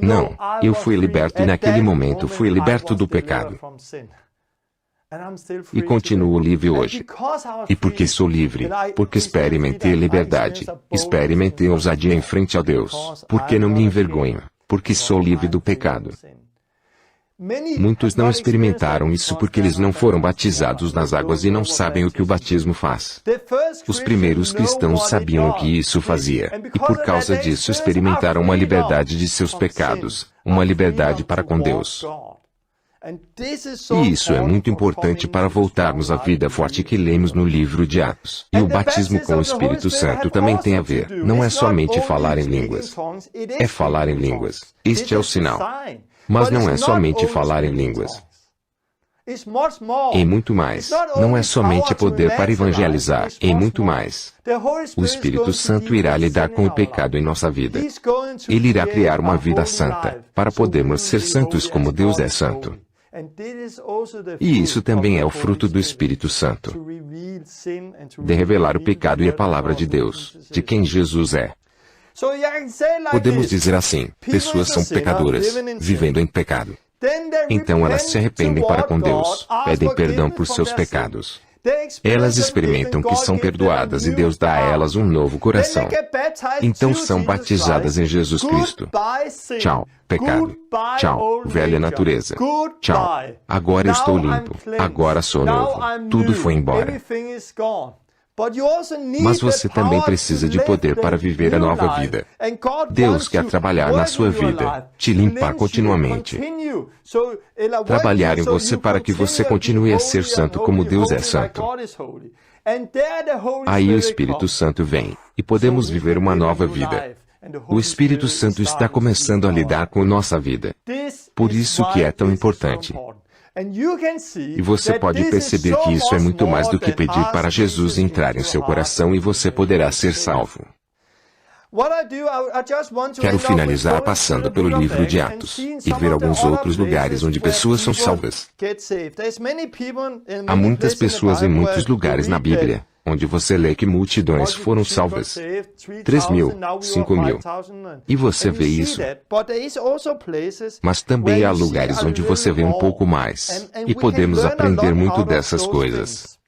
[SPEAKER 1] Não, eu fui liberto e naquele momento fui liberto do pecado. E continuo livre hoje. E porque sou livre? Porque experimentei liberdade. Experimentei ousadia em frente a Deus. Porque não me envergonho. Porque sou livre do pecado. Muitos não experimentaram isso porque eles não foram batizados nas águas e não sabem o que o batismo faz. Os primeiros cristãos sabiam o que isso fazia, e por causa disso experimentaram uma liberdade de seus pecados, uma liberdade para com Deus. E isso é muito importante para voltarmos à vida forte que lemos no livro de Atos. E o batismo com o Espírito Santo também tem a ver. Não é somente falar em línguas. É falar em línguas. Este é o sinal. Mas não é somente falar em línguas. Em muito mais. Não é somente poder para evangelizar. Em muito mais. O Espírito Santo irá lidar com o pecado em nossa vida. Ele irá criar uma vida santa, para podermos ser santos como Deus é santo. E isso também é o fruto do Espírito Santo. De revelar o pecado e a palavra de Deus, de quem Jesus é. Podemos dizer assim, pessoas são pecadoras, vivendo em pecado. Então elas se arrependem para com Deus, pedem perdão por seus pecados. Elas experimentam que são perdoadas e Deus dá a elas um novo coração. Então são batizadas em Jesus Cristo. Tchau, pecado. Tchau, velha natureza. Tchau. Agora eu estou limpo. Agora sou novo. Tudo foi embora. Mas você também precisa de poder para viver a nova vida. Deus quer trabalhar na sua vida, te limpar continuamente. Trabalhar em você para que você continue a ser santo como Deus é santo. Aí o Espírito Santo vem, e podemos viver uma nova vida. O Espírito Santo está começando a lidar com nossa vida. Por isso que é tão importante. E você pode perceber que isso é muito mais do que pedir para Jesus entrar em seu coração e você poderá ser salvo. Quero finalizar passando pelo livro de Atos e ver alguns outros lugares onde pessoas são salvas. Há muitas pessoas em muitos lugares na Bíblia, onde você lê que multidões foram salvas. 3.000, 5.000. E você vê isso. Mas também há lugares onde você vê um pouco mais. E podemos aprender muito dessas coisas.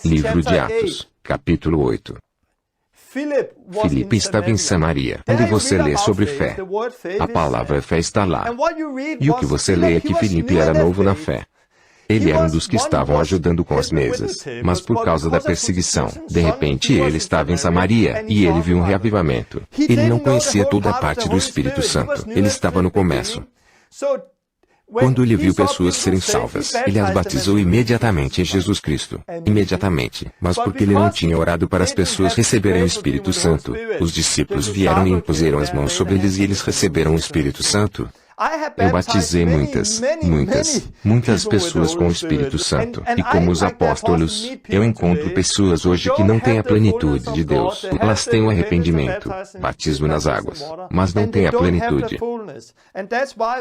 [SPEAKER 1] Livro de Atos, capítulo 8. Filipe estava em Samaria. Onde você lê sobre fé, a palavra fé está lá. E o que você lê é que Filipe era novo na fé. Ele era um dos que estavam ajudando com as mesas, mas por causa da perseguição, de repente ele estava em Samaria, e ele viu um reavivamento. Ele não conhecia toda a parte do Espírito Santo, ele estava no começo. Quando ele viu pessoas serem salvas, ele as batizou imediatamente em Jesus Cristo. Imediatamente. Mas porque ele não tinha orado para as pessoas receberem o Espírito Santo, os discípulos vieram e impuseram as mãos sobre eles e eles receberam o Espírito Santo. Eu batizei muitas pessoas com o Espírito Santo. E como os apóstolos, eu encontro pessoas hoje que não têm a plenitude de Deus. Elas têm o arrependimento, batismo nas águas, mas não têm a plenitude.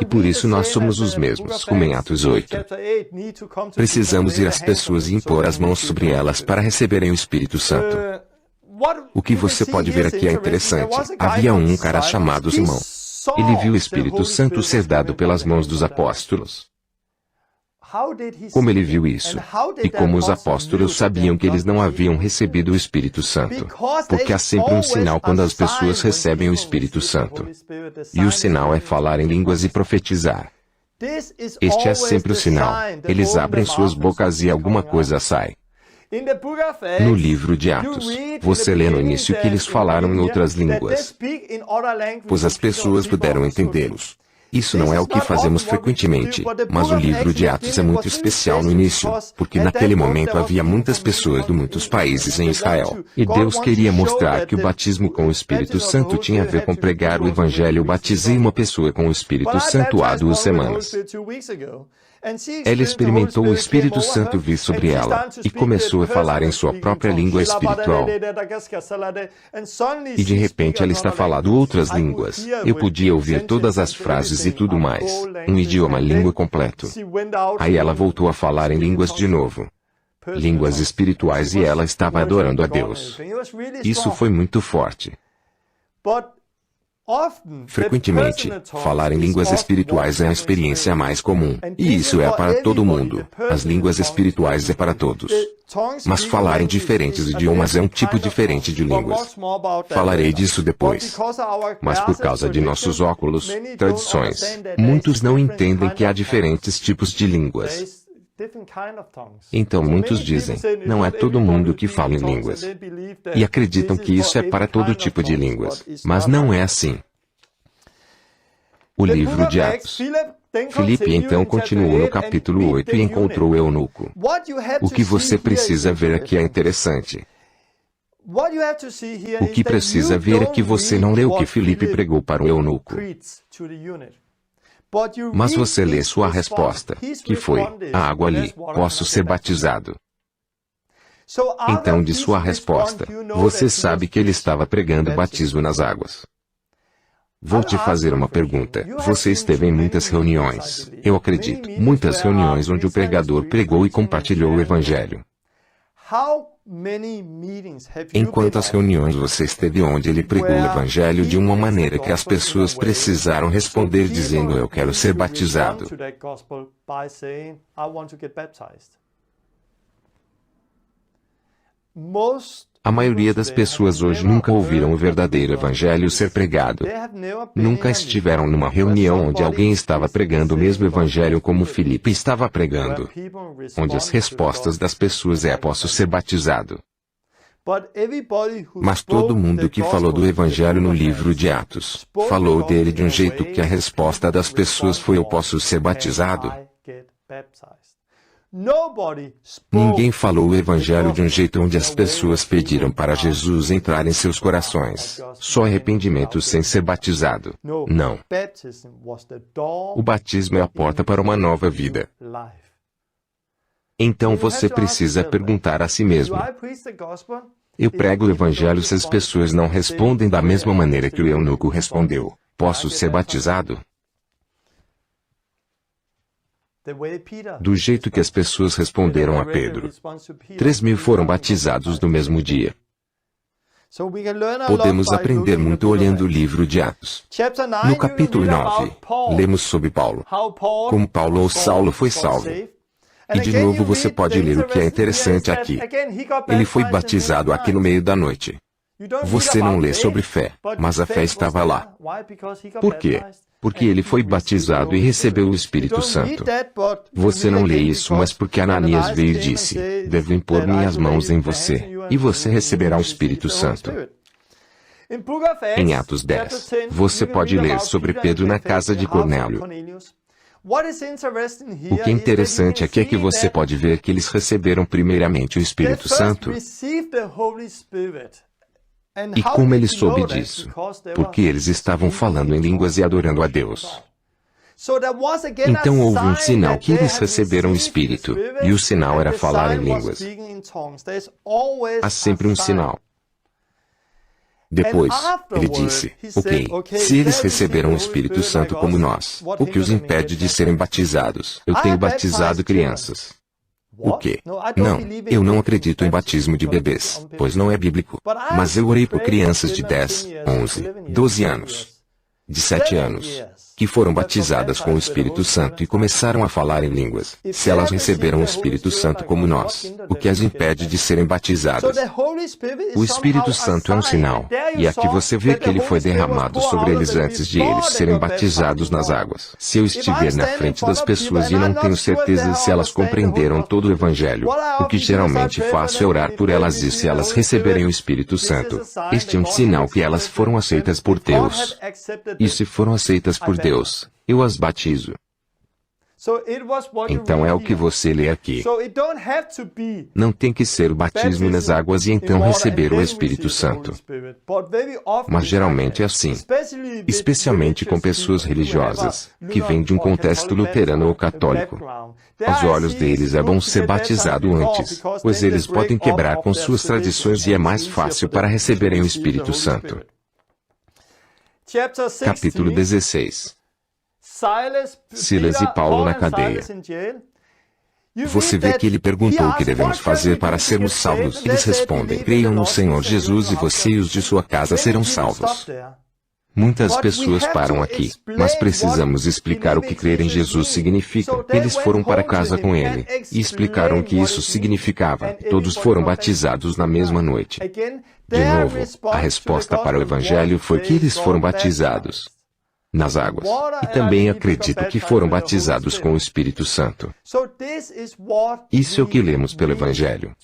[SPEAKER 1] E por isso nós somos os mesmos, como em Atos 8. Precisamos ir às pessoas e impor as mãos sobre elas para receberem o Espírito Santo. O que você pode ver aqui é interessante. Havia um cara chamado Simão. Ele viu o Espírito Santo ser dado pelas mãos dos apóstolos. Como ele viu isso? E como os apóstolos sabiam que eles não haviam recebido o Espírito Santo? Porque há sempre um sinal quando as pessoas recebem o Espírito Santo. E o sinal é falar em línguas e profetizar. Este é sempre o sinal. Eles abrem suas bocas e alguma coisa sai. No livro de Atos, você lê no início que eles falaram em outras línguas, pois as pessoas puderam entendê-los. Isso não é o que fazemos frequentemente, mas o livro de Atos é muito especial no início, porque naquele momento havia muitas pessoas de muitos países em Israel, e Deus queria mostrar que o batismo com o Espírito Santo tinha a ver com pregar o Evangelho. Eu batizei uma pessoa com o Espírito Santo há 2 semanas. Ela experimentou o Espírito Santo vir sobre ela, e começou a falar em sua própria língua espiritual. E de repente ela está falando outras línguas. Eu podia ouvir todas as frases e tudo mais. Um idioma, língua completo. Aí ela voltou a falar em línguas de novo. Línguas espirituais, e ela estava adorando a Deus. Isso foi muito forte. Frequentemente, falar em línguas espirituais é a experiência mais comum, e isso é para todo mundo. As línguas espirituais é para todos. Mas falar em diferentes idiomas é um tipo diferente de línguas. Falarei disso depois. Mas por causa de nossos óculos, tradições, muitos não entendem que há diferentes tipos de línguas. Então muitos dizem, não é todo mundo que fala em línguas. E acreditam que isso é para todo tipo de línguas. Mas não é assim. O livro de Atos. Filipe então continuou no capítulo 8 e encontrou o eunuco. O que você precisa ver aqui é interessante. O que precisa ver é que você não leu o que Filipe pregou para o eunuco. Mas você lê sua resposta, que foi, a água ali, posso ser batizado. Então de sua resposta, você sabe que ele estava pregando batismo nas águas. Vou te fazer uma pergunta. Você esteve em muitas reuniões, eu acredito, muitas reuniões onde o pregador pregou e compartilhou o Evangelho. Em quantas reuniões você esteve onde ele pregou o Evangelho de uma maneira que as pessoas precisaram responder dizendo eu quero ser batizado? A maioria das pessoas hoje nunca ouviram o verdadeiro Evangelho ser pregado. Nunca estiveram numa reunião onde alguém estava pregando o mesmo Evangelho como Filipe estava pregando. Onde as respostas das pessoas é posso ser batizado. Mas todo mundo que falou do Evangelho no livro de Atos, falou dele de um jeito que a resposta das pessoas foi eu posso ser batizado. Ninguém falou o Evangelho de um jeito onde as pessoas pediram para Jesus entrar em seus corações. Só arrependimento sem ser batizado. Não. O batismo é a porta para uma nova vida. Então você precisa perguntar a si mesmo. Eu prego o Evangelho se as pessoas não respondem da mesma maneira que o eunuco respondeu. Posso ser batizado? Do jeito que as pessoas responderam a Pedro. 3.000 foram batizados no mesmo dia. Podemos aprender muito olhando o livro de Atos. No capítulo 9, lemos sobre Paulo. Como Paulo ou Saulo foi salvo. E de novo você pode ler o que é interessante aqui. Ele foi batizado aqui no meio da noite. Você não lê sobre fé, mas a fé estava lá. Por quê? Porque ele foi batizado e recebeu o Espírito Santo. Você não lê isso, mas porque Ananias veio e disse: devo impor minhas mãos em você, e você receberá o Espírito Santo. Em Atos 10, você pode ler sobre Pedro na casa de Cornélio. O que é interessante aqui é que você pode ver que eles receberam primeiramente o Espírito Santo. E como ele soube disso? Porque eles estavam falando em línguas e adorando a Deus. Então houve um sinal que eles receberam o Espírito, e o sinal era falar em línguas. Há sempre um sinal. Depois, ele disse: ok, se eles receberam o Espírito Santo como nós, o que os impede de serem batizados? Eu tenho batizado crianças. O quê? Não, eu não acredito em batismo de bebês, pois não é bíblico. Mas eu orei por crianças de 10, 11, 12 anos, de 7 anos, que foram batizadas com o Espírito Santo e começaram a falar em línguas. Se elas receberam o Espírito Santo como nós, o que as impede de serem batizadas? O Espírito Santo é um sinal, e aqui você vê que ele foi derramado sobre eles antes de eles serem batizados nas águas. Se eu estiver na frente das pessoas e não tenho certeza se elas compreenderam todo o Evangelho, o que geralmente faço é orar por elas e se elas receberem o Espírito Santo, este é um sinal que elas foram aceitas por Deus. E se foram aceitas por Deus, eu as batizo. Então é o que você lê aqui. Não tem que ser o batismo nas águas e então receber o Espírito Santo. Mas geralmente é assim. Especialmente com pessoas religiosas, que vêm de um contexto luterano ou católico. Aos olhos deles é bom ser batizado antes, pois eles podem quebrar com suas tradições e é mais fácil para receberem o Espírito Santo. Capítulo 16. Silas e Paulo na cadeia. Você vê que ele perguntou o que devemos fazer para sermos salvos. Eles respondem: creiam no Senhor Jesus e você e os de sua casa serão salvos. Muitas pessoas param aqui, mas precisamos explicar o que crer em Jesus significa. Eles foram para casa com ele, e explicaram o que isso significava. Todos foram batizados na mesma noite. De novo, a resposta para o Evangelho foi que eles foram batizados nas águas. E também acredito que foram batizados com o Espírito Santo. Isso é o que lemos pelo Evangelho.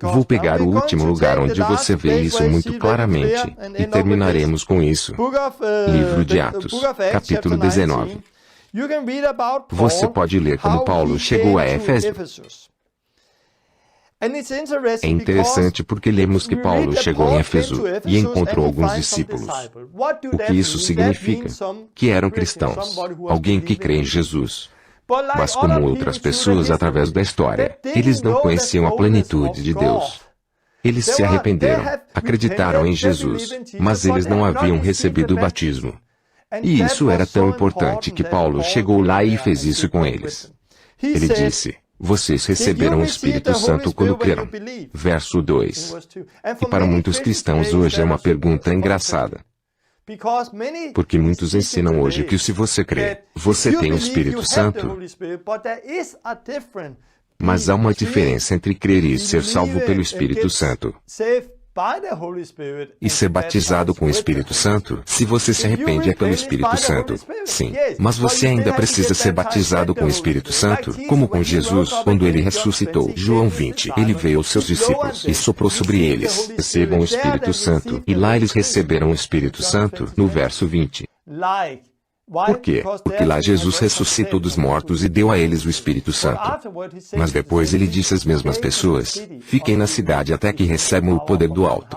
[SPEAKER 1] Vou pegar o último lugar onde você vê isso muito claramente, e terminaremos com isso. Livro de Atos, capítulo 19. Você pode ler como Paulo chegou a Éfeso. É interessante porque lemos que Paulo chegou em Éfeso e encontrou alguns discípulos. O que isso significa? Que eram cristãos, alguém que crê em Jesus. Mas como outras pessoas através da história, eles não conheciam a plenitude de Deus. Eles se arrependeram, acreditaram em Jesus, mas eles não haviam recebido o batismo. E isso era tão importante que Paulo chegou lá e fez isso com eles. Ele disse: vocês receberam o Espírito Santo quando creram. Verso 2. E para muitos cristãos hoje é uma pergunta engraçada. Porque muitos ensinam hoje que se você crê, você tem o Espírito Santo. Mas há uma diferença entre crer e ser salvo pelo Espírito Santo. E ser batizado com o Espírito Santo, se você se arrepende é pelo Espírito Santo. Sim, mas você ainda precisa ser batizado com o Espírito Santo, como com Jesus, quando ele ressuscitou. João 20. Ele veio aos seus discípulos e soprou sobre eles: recebam o Espírito Santo. E lá eles receberam o Espírito Santo, no verso 20. Por quê? Porque lá Jesus ressuscitou dos mortos e deu a eles o Espírito Santo. Mas depois ele disse às mesmas pessoas: fiquem na cidade até que recebam o poder do alto.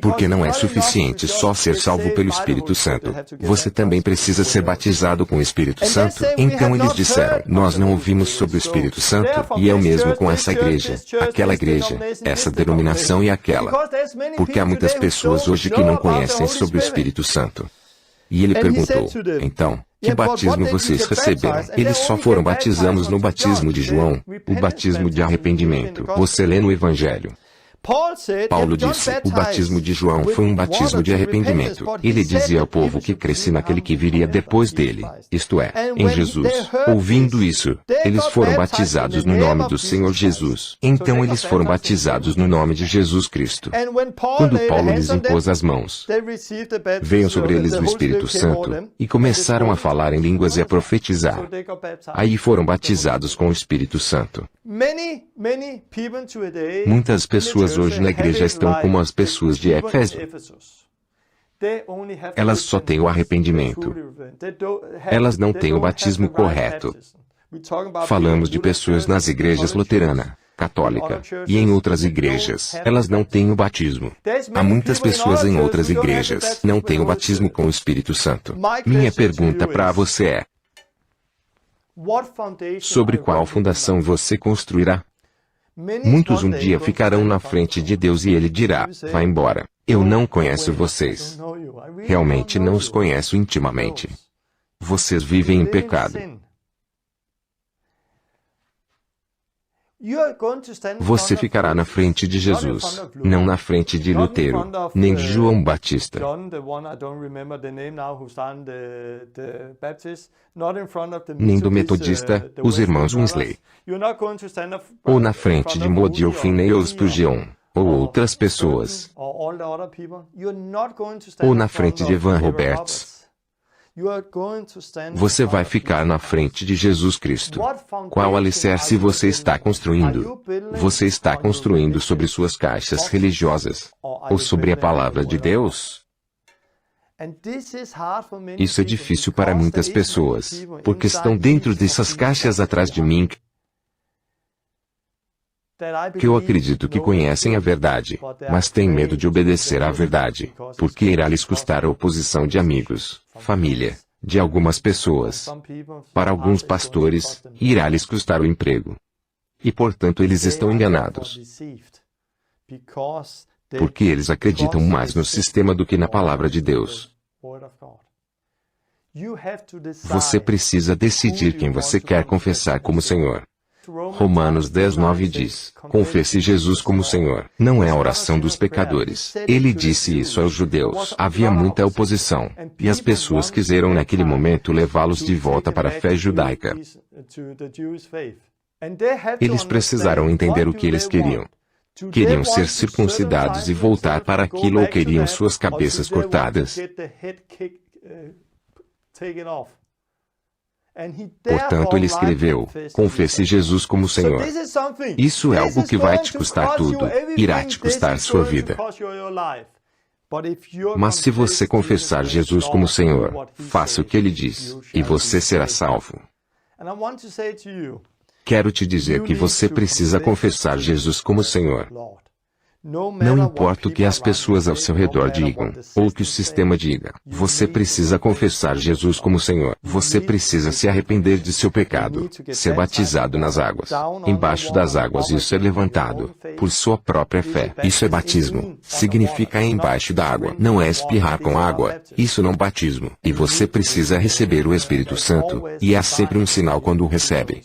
[SPEAKER 1] Porque não é suficiente só ser salvo pelo Espírito Santo. Você também precisa ser batizado com o Espírito Santo. Então eles disseram: nós não ouvimos sobre o Espírito Santo, e é o mesmo com essa igreja, aquela igreja, essa denominação e aquela. Porque há muitas pessoas hoje que não conhecem sobre o Espírito Santo. E ele perguntou: então, que batismo vocês receberam? Eles só foram batizados no batismo de João, o batismo de arrependimento. Você lê no Evangelho. Paulo disse, o batismo de João foi um batismo de arrependimento. Ele dizia ao povo que cresce naquele que viria depois dele, isto é, em Jesus. Ouvindo isso, eles foram batizados no nome do Senhor Jesus. Então eles foram batizados no nome de Jesus Cristo. Quando Paulo lhes impôs as mãos, veio sobre eles o Espírito Santo, e começaram a falar em línguas e a profetizar. Aí foram batizados com o Espírito Santo. Muitas pessoas hoje na igreja estão como as pessoas de Éfeso. Elas só têm o arrependimento. Elas não têm o batismo correto. Falamos de pessoas nas igrejas luterana, católica e em outras igrejas. Elas não têm o batismo. Há muitas pessoas em outras igrejas que não têm o batismo com o Espírito Santo. Minha pergunta para você é: sobre qual fundação você construirá? Muitos um dia ficarão na frente de Deus e Ele dirá, vá embora. Eu não conheço vocês. Realmente não os conheço intimamente. Vocês vivem em pecado. Você ficará na frente de Jesus, não na frente de Lutero, nem de João Batista, nem do Metodista, os irmãos Winsley, ou na frente de Moody ou Finney ou Spurgeon, ou outras pessoas, ou na frente de Evan Roberts. Você vai ficar na frente de Jesus Cristo. Qual alicerce você está construindo? Você está construindo sobre suas caixas religiosas? Ou sobre a palavra de Deus? Isso é difícil para muitas pessoas, porque estão dentro dessas caixas atrás de mim, que eu acredito que conhecem a verdade, mas têm medo de obedecer à verdade, porque irá lhes custar a oposição de amigos, família, de algumas pessoas. Para alguns pastores, irá lhes custar o emprego. E portanto eles estão enganados. Porque eles acreditam mais no sistema do que na palavra de Deus. Você precisa decidir quem você quer confessar como Senhor. Romanos 10:9 diz, confesse Jesus como Senhor. Não é a oração dos pecadores. Ele disse isso aos judeus. Havia muita oposição, e as pessoas quiseram naquele momento levá-los de volta para a fé judaica. Eles precisaram entender o que eles queriam. Queriam ser circuncidados e voltar para aquilo ou queriam suas cabeças cortadas. Portanto, ele escreveu, confesse Jesus como Senhor. Isso é algo que vai te custar tudo, irá te custar sua vida. Mas se você confessar Jesus como Senhor, faça o que ele diz, e você será salvo. Quero te dizer que você precisa confessar Jesus como Senhor. Não importa o que as pessoas ao seu redor digam, ou o que o sistema diga, você precisa confessar Jesus como Senhor. Você precisa se arrepender de seu pecado, ser batizado nas águas, embaixo das águas e ser levantado, por sua própria fé. Isso é batismo, significa embaixo da água. Não é espirrar com água, isso não é batismo. E você precisa receber o Espírito Santo, e há sempre um sinal quando o recebe.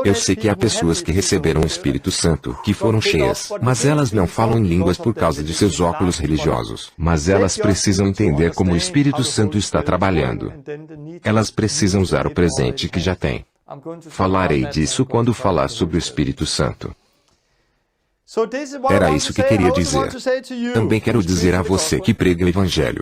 [SPEAKER 1] Eu sei que há pessoas que receberam o Espírito Santo, que foram cheias, mas elas não falam em línguas por causa de seus óculos religiosos. Mas elas precisam entender como o Espírito Santo está trabalhando. Elas precisam usar o presente que já têm. Falarei disso quando falar sobre o Espírito Santo. Era isso que queria dizer. Também quero dizer a você que prega o Evangelho.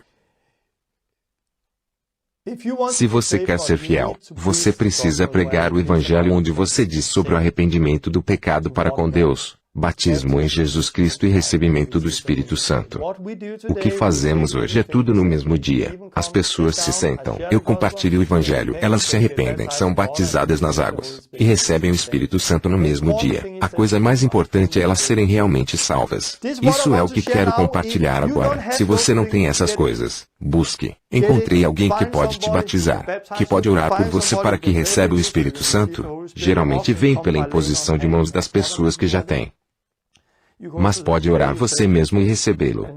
[SPEAKER 1] Se você quer ser fiel, você precisa pregar o Evangelho onde você diz sobre o arrependimento do pecado para com Deus, batismo em Jesus Cristo e recebimento do Espírito Santo. O que fazemos hoje é tudo no mesmo dia. As pessoas se sentam, eu compartilho o Evangelho, elas se arrependem, são batizadas nas águas, e recebem o Espírito Santo no mesmo dia. A coisa mais importante é elas serem realmente salvas. Isso é o que quero compartilhar agora. Se você não tem essas coisas, busque. Encontrei alguém que pode te batizar, que pode orar por você para que receba o Espírito Santo. Geralmente vem pela imposição de mãos das pessoas que já têm. Mas pode orar você mesmo e recebê-lo.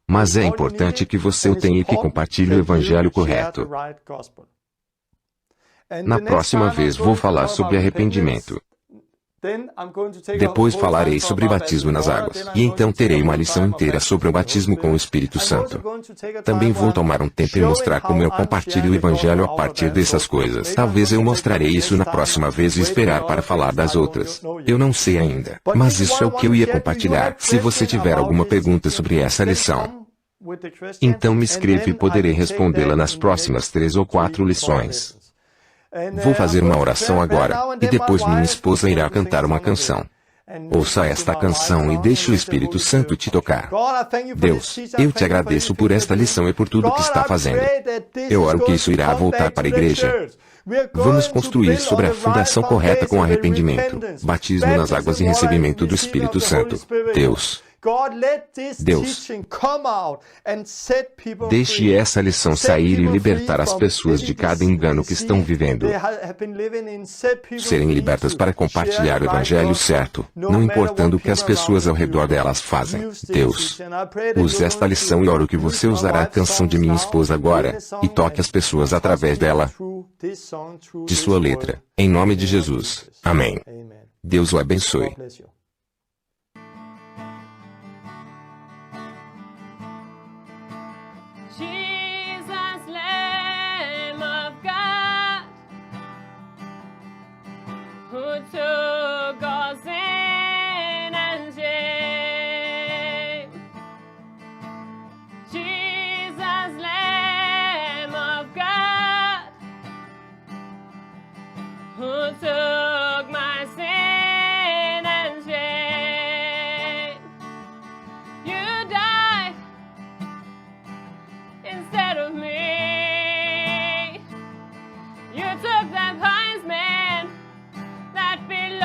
[SPEAKER 1] Mas é importante que você o tenha e que compartilhe o Evangelho correto. Na próxima vez vou falar sobre arrependimento. Depois falarei sobre batismo nas águas, e então terei uma lição inteira sobre o batismo com o Espírito Santo. Também vou tomar um tempo e mostrar como eu compartilho o Evangelho a partir dessas coisas. Talvez eu mostrarei isso na próxima vez e esperar para falar das outras. Eu não sei ainda, mas isso é o que eu ia compartilhar. Se você tiver alguma pergunta sobre essa lição, então me escreva e poderei respondê-la nas próximas 3 ou 4 lições. Vou fazer uma oração agora, e depois minha esposa irá cantar uma canção. Ouça esta canção e deixe o Espírito Santo te tocar. Deus, eu te agradeço por esta lição e por tudo que está fazendo. Eu oro que isso irá voltar para a igreja. Vamos construir sobre a fundação correta com arrependimento, batismo nas águas e recebimento do Espírito Santo. Deus, deixe essa lição sair e libertar as pessoas de cada engano que estão vivendo. Serem libertas para compartilhar o Evangelho certo, não importando o que as pessoas ao redor delas fazem. Deus, use esta lição e oro que você usará a canção de minha esposa agora, e toque as pessoas através dela, de sua letra. Em nome de Jesus. Amém. Deus o abençoe.
[SPEAKER 2] Who took our sin and shame. Jesus, Lamb of God, who took my sin and shame. You died instead of me. You took that punishment that belongs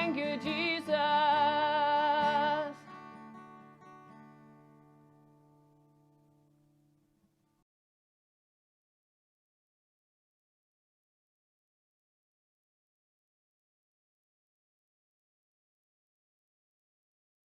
[SPEAKER 2] Thank you, Jesus.